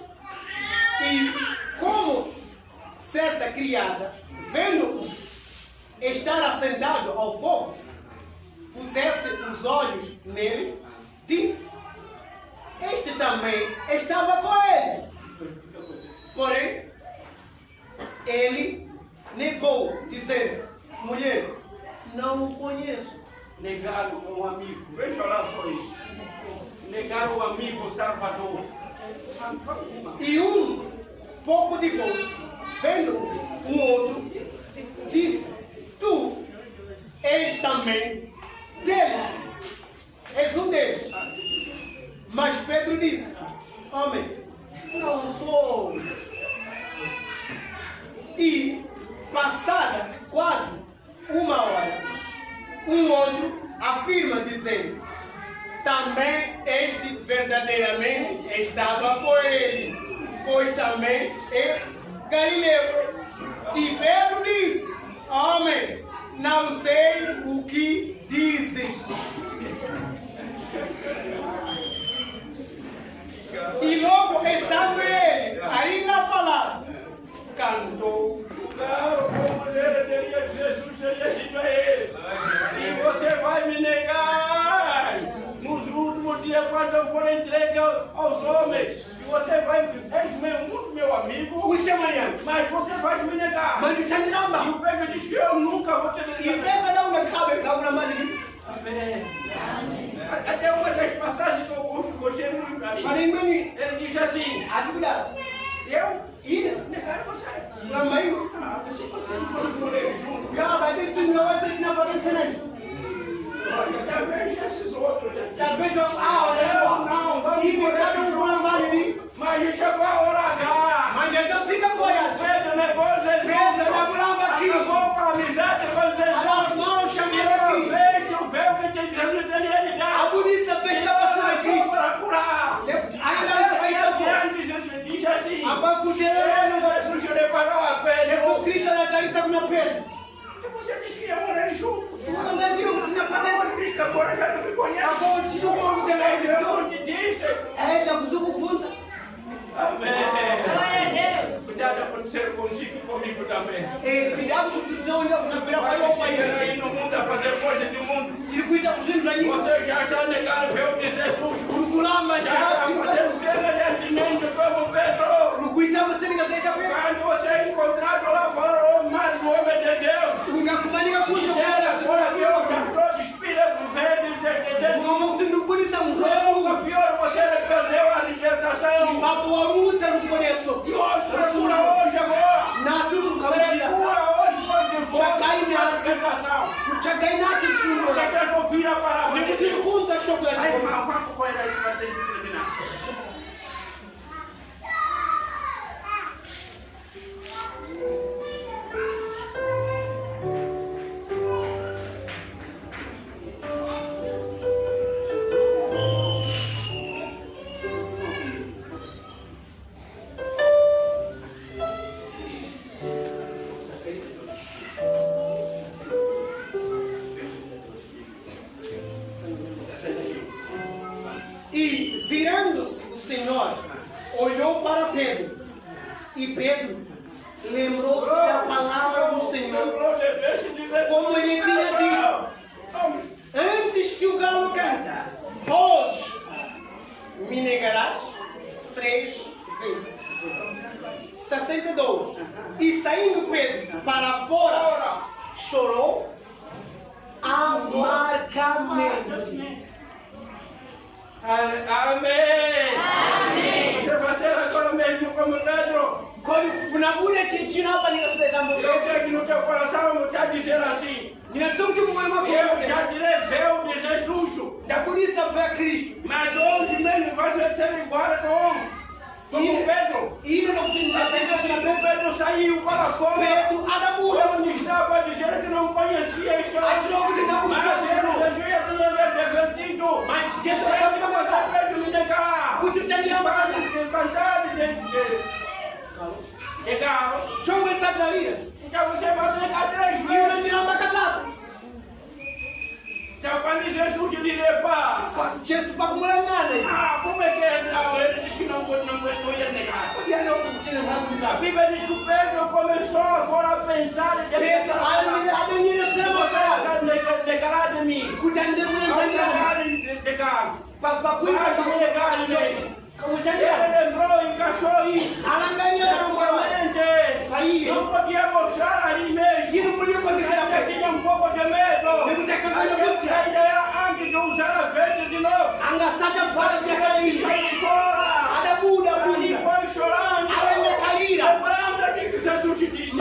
E, como certa criada, vendo-o estar assentado ao fogo, pusesse os olhos nele, disse: Este também estava com ele. Porém, ele negou, dizendo: Mulher, não o conheço. Negaram um amigo. Veja lá só isso. Negaram o amigo, o Salvador. E pouco depois, vendo o outro, disse: Tu és também dele. És um deles. Mas Pedro disse: Homem, não sou. E, passada quase uma hora, um outro afirma, dizendo: Também este verdadeiramente estava com ele, pois também é Galileu. E Pedro disse: Homem, não sei o que dizes. E logo estando ele ainda a falar, cantou. Claro, como ele teria Jesus teria dito a ele: E você vai me negar nos últimos dias, quando eu for entregue aos homens. E você vai, és muito meu amigo, mas você vai me negar. E o Pedro diz que eu nunca vou te negar. Até uma das passagens que eu gostei muito ali. Ele diz assim: Eu negar você. Se você não for com ele junto, talvez esses outros. Não, vamos. Mas chegou a hora H. Pedro negou Jesus. Acabou com a amizade com Jesus. Fez o véu que Jesus teria lhe dado. Para curar. Diz assim: Jesus preparou a Pedro. Você disse que ia morar junto. Agora Cristo agora já não me conhece. Eu não te disse. Amém. Cuidado acontecer consigo e comigo também. Aí no mundo a fazer coisa do mundo. Você já está negando o véu de Jesus. Já está fazendo semelhantemente como Pedro. Quando você é encontrado lá fora, o mar do homem de Deus. Dizendo agora que eu já estou despido do véu de Jesus. O pior, você perdeu a libertação. E hoje, procura hoje agora. Procura hoje quando for a libertação. Você quer ouvir a palavra de Deus? Aí, vamos com ele aí para terminar. E virando-se o Senhor, olhou para Pedro. E Pedro lembrou-se da palavra do Senhor, como ele tinha dito: Antes que o galo canta, hoje me negarás 3 vezes. 62. E saindo Pedro para fora, chorou amargamente. Amém. Você vai ser agora mesmo como Pedro. Eu sei que no teu coração está dizendo assim: Eu já tirei véu de Jesus. Da por isso a fé a Cristo. Mas hoje mesmo vai ser igual como Pedro. E não tem Pedro saiu para fora. Pedro, onde estava dizendo que não conhecia a história. Mas Jesus já tinha defendido. Mas Jesus Pedro me declarar. Cantar de carro. Então você vai negar 3 vezes. Então quando Jesus lhe levar, como é que é? Não, ele disse que não ia negar. A Bíblia diz que Pedro começou agora a pensar e declarar de mim. Ele lembrou e encaixou isso. Não podia mostrar ali mesmo. Ele tinha um pouco de medo. A ideia era antes de usar a veste de novo. Ele foi chorando. Lembrando que Jesus disse.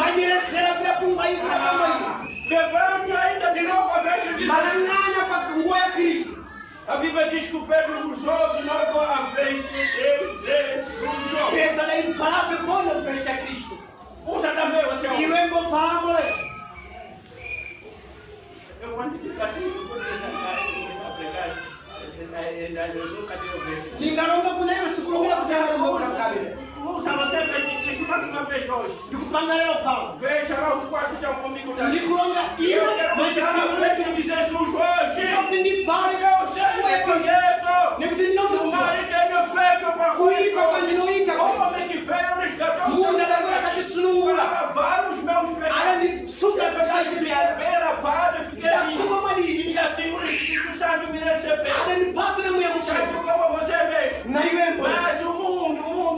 Lembrando ainda de novo a veste de Jesus. A Bíblia diz que o Pedro usou de novo a veste de Jesus. Usa também você. Eu quando digo assim, eu vou pregar. Eu nunca tenho visto. Usa você veste de Cristo mais uma vez hoje. Veja lá, os quatro estão comigo daqui. Eu quero mostrar a veste de Jesus hoje. Eu sei, eu conheço. O marido é feito para cuidar. O homem que veio resgatou o seu para lavar os meus pecados. Eu fiquei lavado, fiquei limpo. E assim o Espírito Santo me recebeu. Sabe como você mesmo? Mas o mundo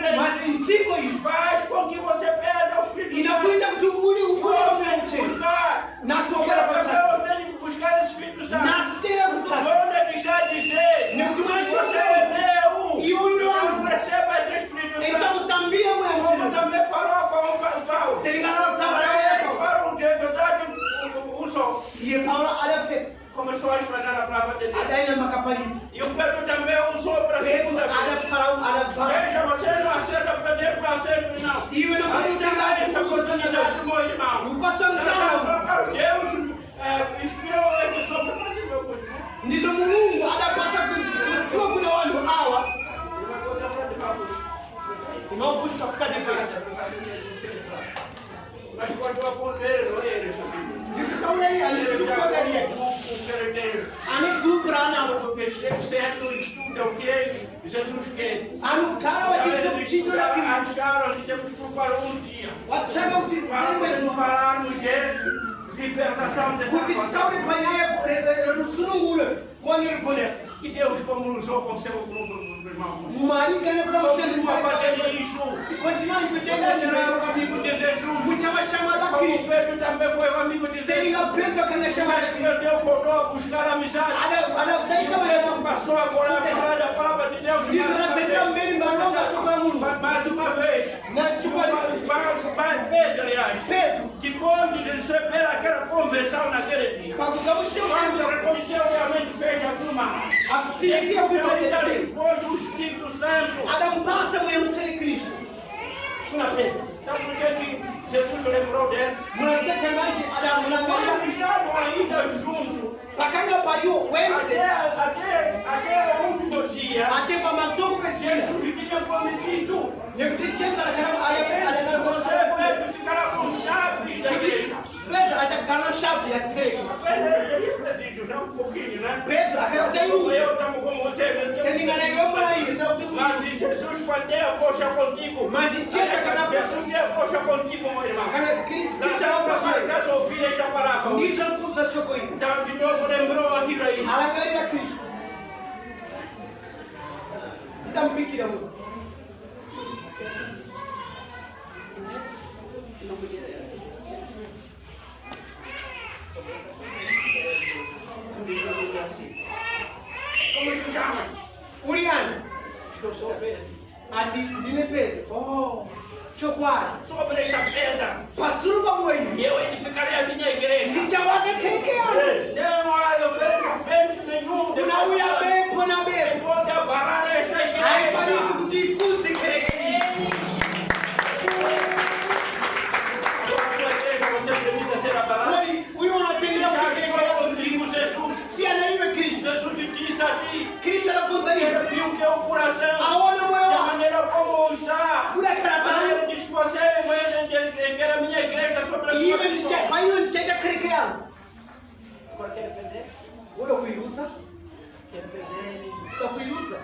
faz com que você perda o Espírito Santo. Eu tenho que buscar esse Espírito Santo. Quando ele está dizendo, você é meu. Eu não recebo esse Espírito Santo. Como também falou com o Paulo. Para o que é verdade, usou. Começou a explanar a palavra de Deus. E o Pedro também usou para a segunda vez. Veja, você não aceita perder para sempre, não. Ainda essa oportunidade, meu irmão. Deus inspirou esse sobre fazer meu curso. Não busca ficar de pé. Mas quando eu apontei, não é ele, porque certo estuda o que Jesus quer. Acharam que temos que procurar um dia para falarmos de libertação dessa situação. Que Deus como usou com seu grupo, irmão. Continua fazendo isso. Você será um amigo de Jesus. Como Pedro também foi um amigo de Jesus. Mas que Deus voltou a buscar a amizade. E Pedro passou agora a falar da palavra de Deus. Mais uma vez. Pedro, aliás. Que quando receber aquela conversão naquele dia. Quando reconheceu realmente fez alguma. Depois do Espírito Santo. Sabe por que Jesus lembrou dele? Eles estavam ainda juntos. Até o último dia. Jesus tinha prometido. Você, Pedro, ficará com chave da igreja. Pedro teria perdido já um pouquinho, né? Eu estamos com você. Mas Jesus, quando der a poxa contigo, Jesus der a poxa contigo, meu irmão. Das ovelhas essa palavra. Então, de novo, lembrou aquilo aí. Como tu chama? Uriano. Eu sou Pedro. Dile Pedro. Chokwara. Sobre esta pedra, Passuruba Boi. eu edificarei a minha igreja. Lichawake Keke. Não, eu venho nenhum. Unauya bem, pona bem. Depois de abarar essa Aí para igreja. isso que difunde Você permita ser abalado. Kwani huyu anatendea Já kukelekea que contigo, Jesus. si anaiwe Kristo. Jesus te disse a ti. Kristo anafunza Ele hivi. viu teu coração. Aona moyo Da wako. maneira como está. Ule karatani. Ele diz que você quer a minha igreja sobre a sua Iwe pessoa. ndicha, kwa hiyo ndichaita kelekea. Agora quer perder? Ule kuirusa. Quer perder Ule kuirusa.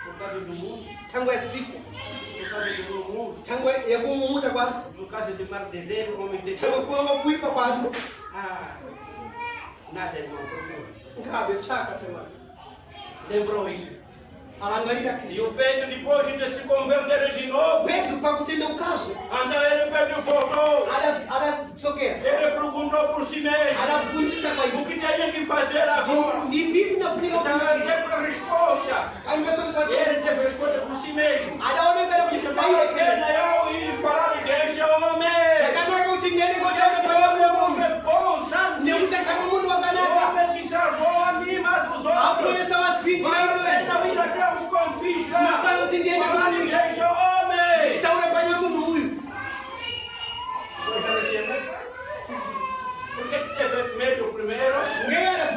por causa do mundo? Tangu ya siku. Por causa do mundo? Tangu ya kumumuta kwa. Por causa de mar desejo, homens de Tangu kuomba kuipa kwa. Ah, nada, irmão. Ngabe chaka sema. Lembrou isso? Alangalia E Kristo. o Pedro, depois de se converter de novo, Petro kwa kutenda ukazi. Pedro voltou. Ada sokea. Ele perguntou por si mesmo: Anafundisha kwa hiyo. o que tenho que fazer agora? Ni bibi nafunika Então kwa. ele teve a resposta. Aingeso kwa. Ele teve a resposta por si mesmo. Adaonekana Isso kufuta vale a hiyo. pena eu ir falar deste homem. Kanaka utingeni kwa Esse tena homem é um kwa. homem bom, santo. Ni msaka mundu wa O kanaka. homem que salvou a mim, mas os outros. Apolesa wasiti na Vale a iwe. pena ir até os confins lá. Não utingeni Falar kwa. deste homem. Shauri fanya mundu huyu. Por que teve medo primeiro? Ngera.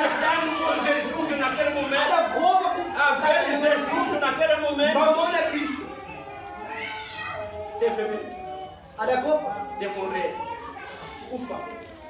Estando com Jesus naquele momento. Ada goba A ver Jesus naquele momento. Mamona Kristo. Teve medo Ada goba de morrer. ufa.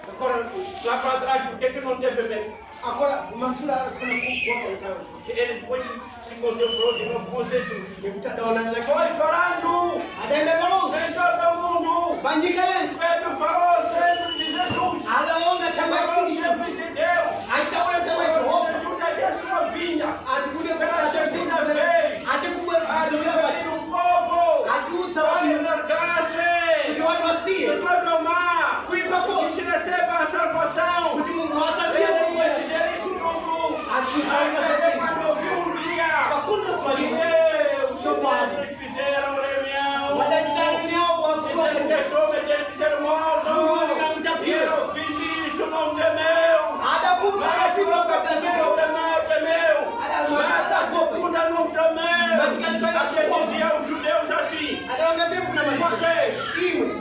Agora, lá para trás, por que não teve medo? Agora masura kuna kuwa kwa. Porque ele depois se contemplou de novo com Jesus. Mtadaona na kwa. Foi falando Adaenda balonga. em todo mundo. Banjika lensi. Pedro falou sempre de Jesus. Alaonga Falou tambaki. sempre de Deus. Aitaona kama Falou Jehova. de Jesus daí a sua vinda. Atikuja Pela segunda vez. Atikuja A libertar o povo. Atuta Para wale. largar-se. Watu wasie. Depois do mar. Kuipa E kosi. se receba a salvação. Kuti Mungu hata Ele ia dizer isso tudo. Até quando ouviu um dia. Pakunta E swali. os padres fizeram reunião. Wadajitani yao Dizendo que wakuwa. esse homem tem que ser morto. E eu fiz isso, não temeu. Ada kufa Mas a katika primeira não temeu. Mas a segunda não temeu. Até dizia os judeus assim. Ada wangatefu na maji.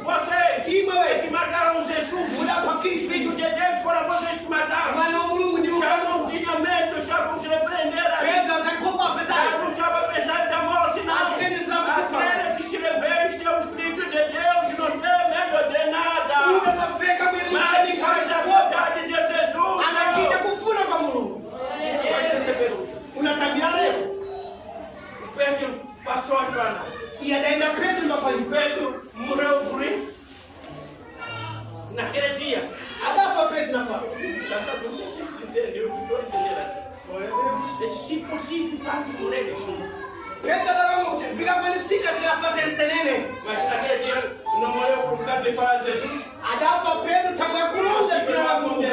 Vocês Imwe. que mataram Jesus. Muda kwa Kristo. Filho de Deus, foram vocês que mataram. Mwana wa Mungu ndi Já Mungu. não tinha medo, já não se repreenderam. Pedro azakuba Já afetari. não estava pensando da morte, não. As que eles estavam Aquele que se reveste é o Espírito de Deus, não tem medo de nada. Uwe mafeka mwili Mas mchani faz a kabisa. vontade de Jesus. Anachita kufuna kwa Mungu. Pode receber um. Unatambia leo. Pedro passou a Joana. E adaenda Pedro ndo kwa hiyo. Pedro morreu por isso. Naquele dia. Adafa Pedro na kwa. Já sabe, você entendeu? Eu estou entendendo. Ele disse, por si, vários mulheres. Pedro anaronga kuti bila kwalisika tinafata ensenene. Mas naquele dia não morreu por causa de falar Jesus. Adafa Pedro tangu ya kuruza jina la Mungu.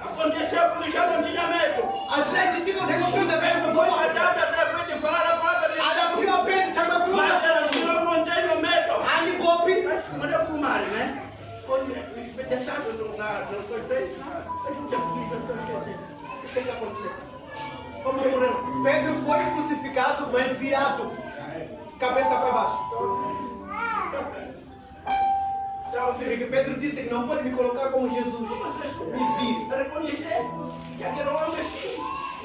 Aconteceu porque já não tinha medo. Atlechitika utakupinga Pedro Pedro foi kwa. matado através de falar a palavra de Deus. Adapiwa Pedro tangu ya kuruza Mas jina la ela Mungu. disse, não tenho medo. Andi gopi. Mas olha para o mar, né? Foi espedaçado na coisa. A gente aplica as coisas. O que aconteceu? Como morreu? Pedro foi crucificado, mas virado. Cabeça para baixo. Já ouviu? Porque Pedro disse que não pode me colocar como Jesus. Vocês Me vire. reconhecer que aquele homem sim,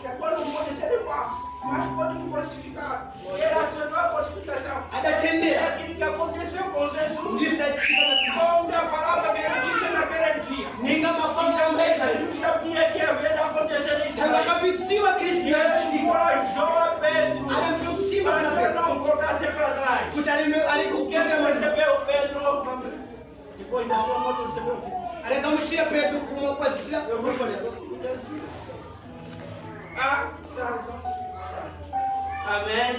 que agora não pode ser igual, mas pode me crucificar. Era aceitou a crucificação. É Adatendera. aquilo que aconteceu com Jesus. Ndindachikana. Onde a palavra que ele disse naquele dia. Ninga mafala ya Também mbele. Jesus sabia que havia acontecer isso. Tanga kabisiwa E Kristo. ele encorajou a Pedro Anamtusiwa para na que Pedro. não voltasse para trás. Kutalime Porque ele alikukuja mas recebeu Pedro depois da sua morte, recebeu o quê? anakamshia Pedro kumwakwazia kukolesa. A salvação. Amém?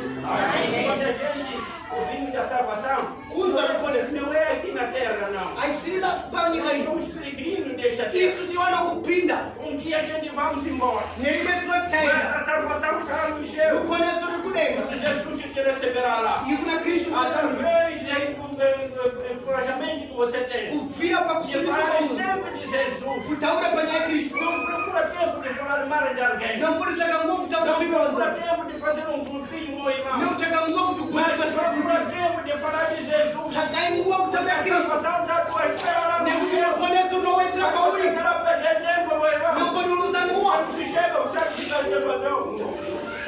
Quando a gente ouvimos da salvação, Kunta kukolesa. não é aqui na terra, não. Aisira panyika Nós hiyo. somos peregrinos desta terra. Isso tiwana kupinda. Um dia a gente vamos embora. Nelimeswa Mas chaika. a salvação está no céu. Kukolesa rukudenga. Quando Jesus te receberá lá. E kuna Kristo Através do encorajamento que você tem. kuvira kwa Você fala kusubiri. sempre de Jesus. Kutaura panya Kristo. Não procura tempo de falar mara de alguém. Não pode chegar um pouco Não procura tempo de fazer um grupinho, meu irmão. não chegar um pouco de Mas procura tempo de falar de Jesus. chegar um pouco também A aqui. salvação está à tua espera lá no Nem se céu. reconhece o nome de Não Pauli. quero perder tempo, meu irmão. Não pode usar rua. Quando se chega, o certificado de padrão.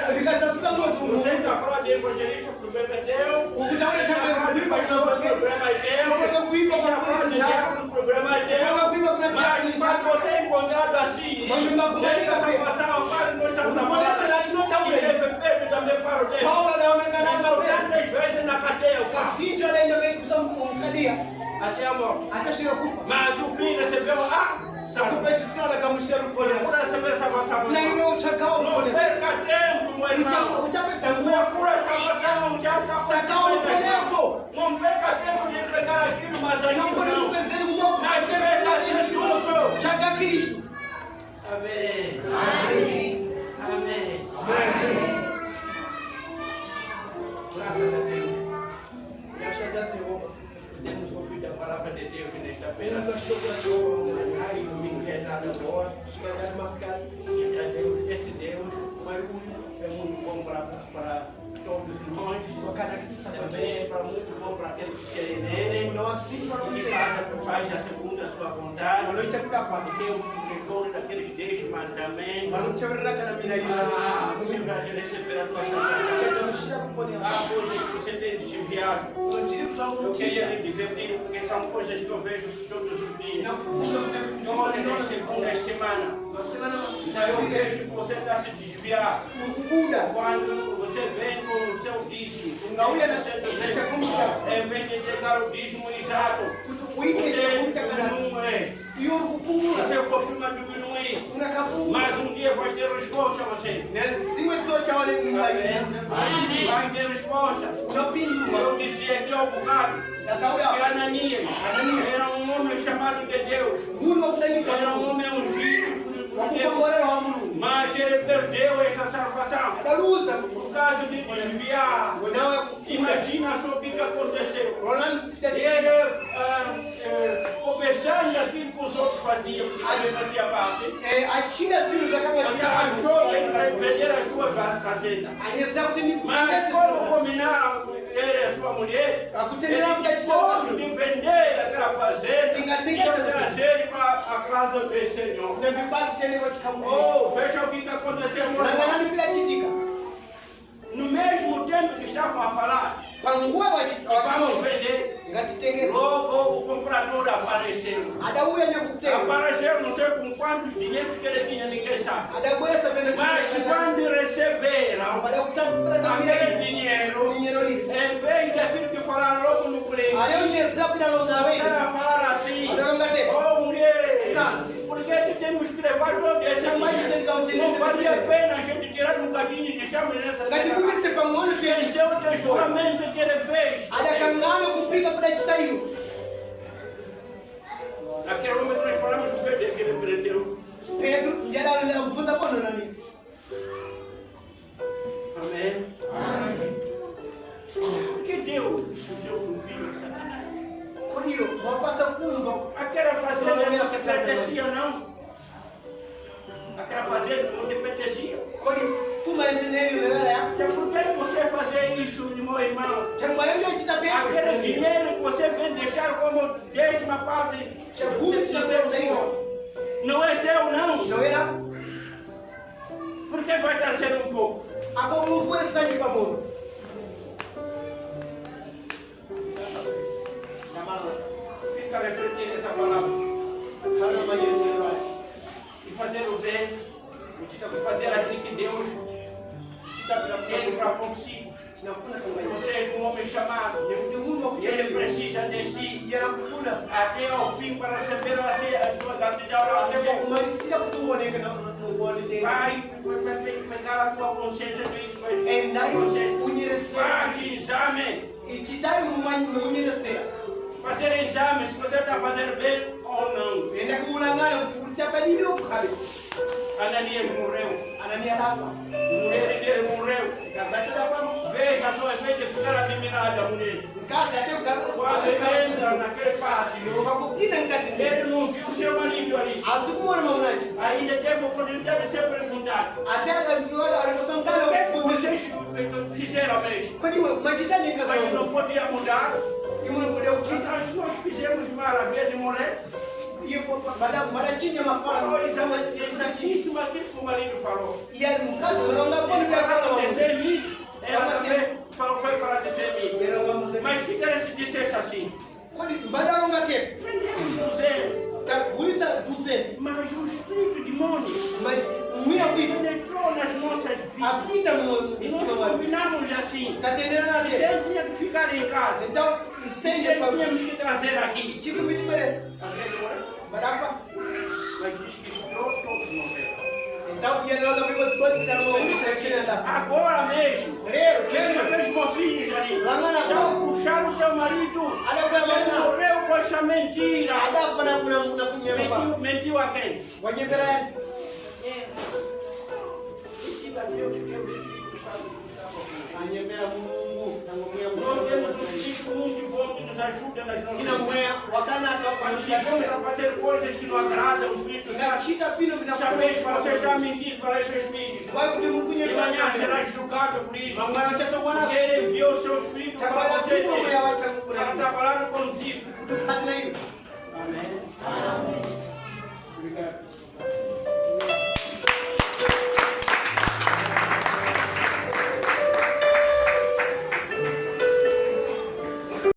Fica já fica louco. Você está falando de evangelista, o problema é teu. O que está Você está falando de pastor, o problema é teu. Você está falando de diácono, o problema é teu. Mas quando você é encontrado assim, deixa a salvação, para nós estamos a falar. E deve feito também para o teu. Então, tantas vezes na cadeia, o cara. Até a morte. Mas o filho recebeu procura receber salvação. Não perca tempo, meu irmão. Procura salvação, já está. Não perca tempo de entregar aquilo, mas aquilo não. Mas perca Jesus. Amém. Amém. Graças a Deus. Temos ouvido a palavra de Deus nesta feira. Ai, domingo já é nada boa. E Deus, esse Deus é muito bom para todos nós. Também é muito bom para aqueles que querem nele. E faz a segunda sua vontade. Porque o cumpridor daqueles 10 mandamentos. Você vai receber a tua salvação. Coisas que você tem desviado. Eu queria lhe divertir, porque são coisas que eu vejo todos os dias. Todas as segundas semanas. Então eu vejo que você está se desviando. Quando você vem com o seu dízimo, em vez de entregar o dízimo exato, você costuma diminuir. Mas um dia vai ter resposta você. Vai ter resposta. Eu dizia aqui ao bocado que Ananias era um homem chamado de Deus. Era um homem ungido por Deus. Mas ele perdeu essa salvação por causa de desviar. Imagina só o que aconteceu. Ele, começando aquilo que os outros faziam, porque ele fazia parte, achou que ele vai vender as suas fazendas. Mas como combinaram ele e a sua mulher, ele pôde de vender aquela fazenda e trazer para a casa do Senhor. Oh, veja o que aconteceu agora. No mesmo tempo que estavam a falar, vamos vender, logo o comprador apareceu. Apareceu, não sei com quantos dinheiros que ele tinha, ninguém sabe. Mas quando receberam aquele dinheiro, em vez daquilo que falaram logo no preço, ela falaram assim: oh mulher, por que temos que levar todo esse dinheiro? Não valia a pena a gente tirar um bocadinho e deixarmos nessa terra. Esse é o juramento que ele fez. Aquele homem que nós falamos do Pedro, que ele prendeu. Amém. Por que Deus deu um filho a Satanás? Aquela fazenda não se pertencia, não. Aquela fazenda não te pertencia. Então por que você fazer isso, meu irmão? Aquele dinheiro que você vem deixar como 10ª parte do Senhor não é seu, não. Por que vai trazer um pouco? Fica refletindo essa palavra. E fazer o bem, e fazer aquilo que Deus tem para consigo. Você é um homem chamado, e ele precisa de si até ao fim para receber a sua gratidão. Vai pegar a tua consciência faz exame. Fazer exame se você está fazendo bem ou não. Ananias morreu. Mulher dele morreu. Veja só, em vez de ficar admirada a mulher, quando ele entra naquele pátio, ele não viu seu marido ali. Ainda teve a oportunidade de ser perguntado. mudado. Até a revolução O que é que cala. vocês fizeram mesmo? Quando mas está nem Mas casado. não podia mudar. E não podeu tirar. Nós fizemos maravilha de morrer. E mas tinha uma fala. Falou exatíssimo aquilo que o marido falou. E era um caso, não Se pode ele ver falava de agora. semi, ela também falou que vai falar de semi. Mas que tal se dissesse assim? Quando mandaram um gato. Vendemos 200. Tá, polícia 200. Mas o espírito demônio Mas minha vida. penetrou nas nossas vidas. Habita E nós combinamos assim. Tá entendendo nada? Se ele tinha que ficar em casa, Então, se sem ele tínhamos que trazer aqui. Tipo, me merece. Barafa. Mas diz que estourou todos morreram. Então, e ela também vai dar uma Agora mesmo, veja aqueles mocinhos ali. Lá na Já puxaram o teu marido. Ele morreu com essa mentira. Mentiu a quem? Diga a Deus que o Espírito Santo está Nós temos um Espírito muito bom que nos ajuda nas nossas vidas. Quando chegamos a fazer coisas que não agradam o Espírito Santo, sabeis que você está mentindo para esses filhos. De manhã serás julgado por isso. Porque ele enviou o seu Espírito para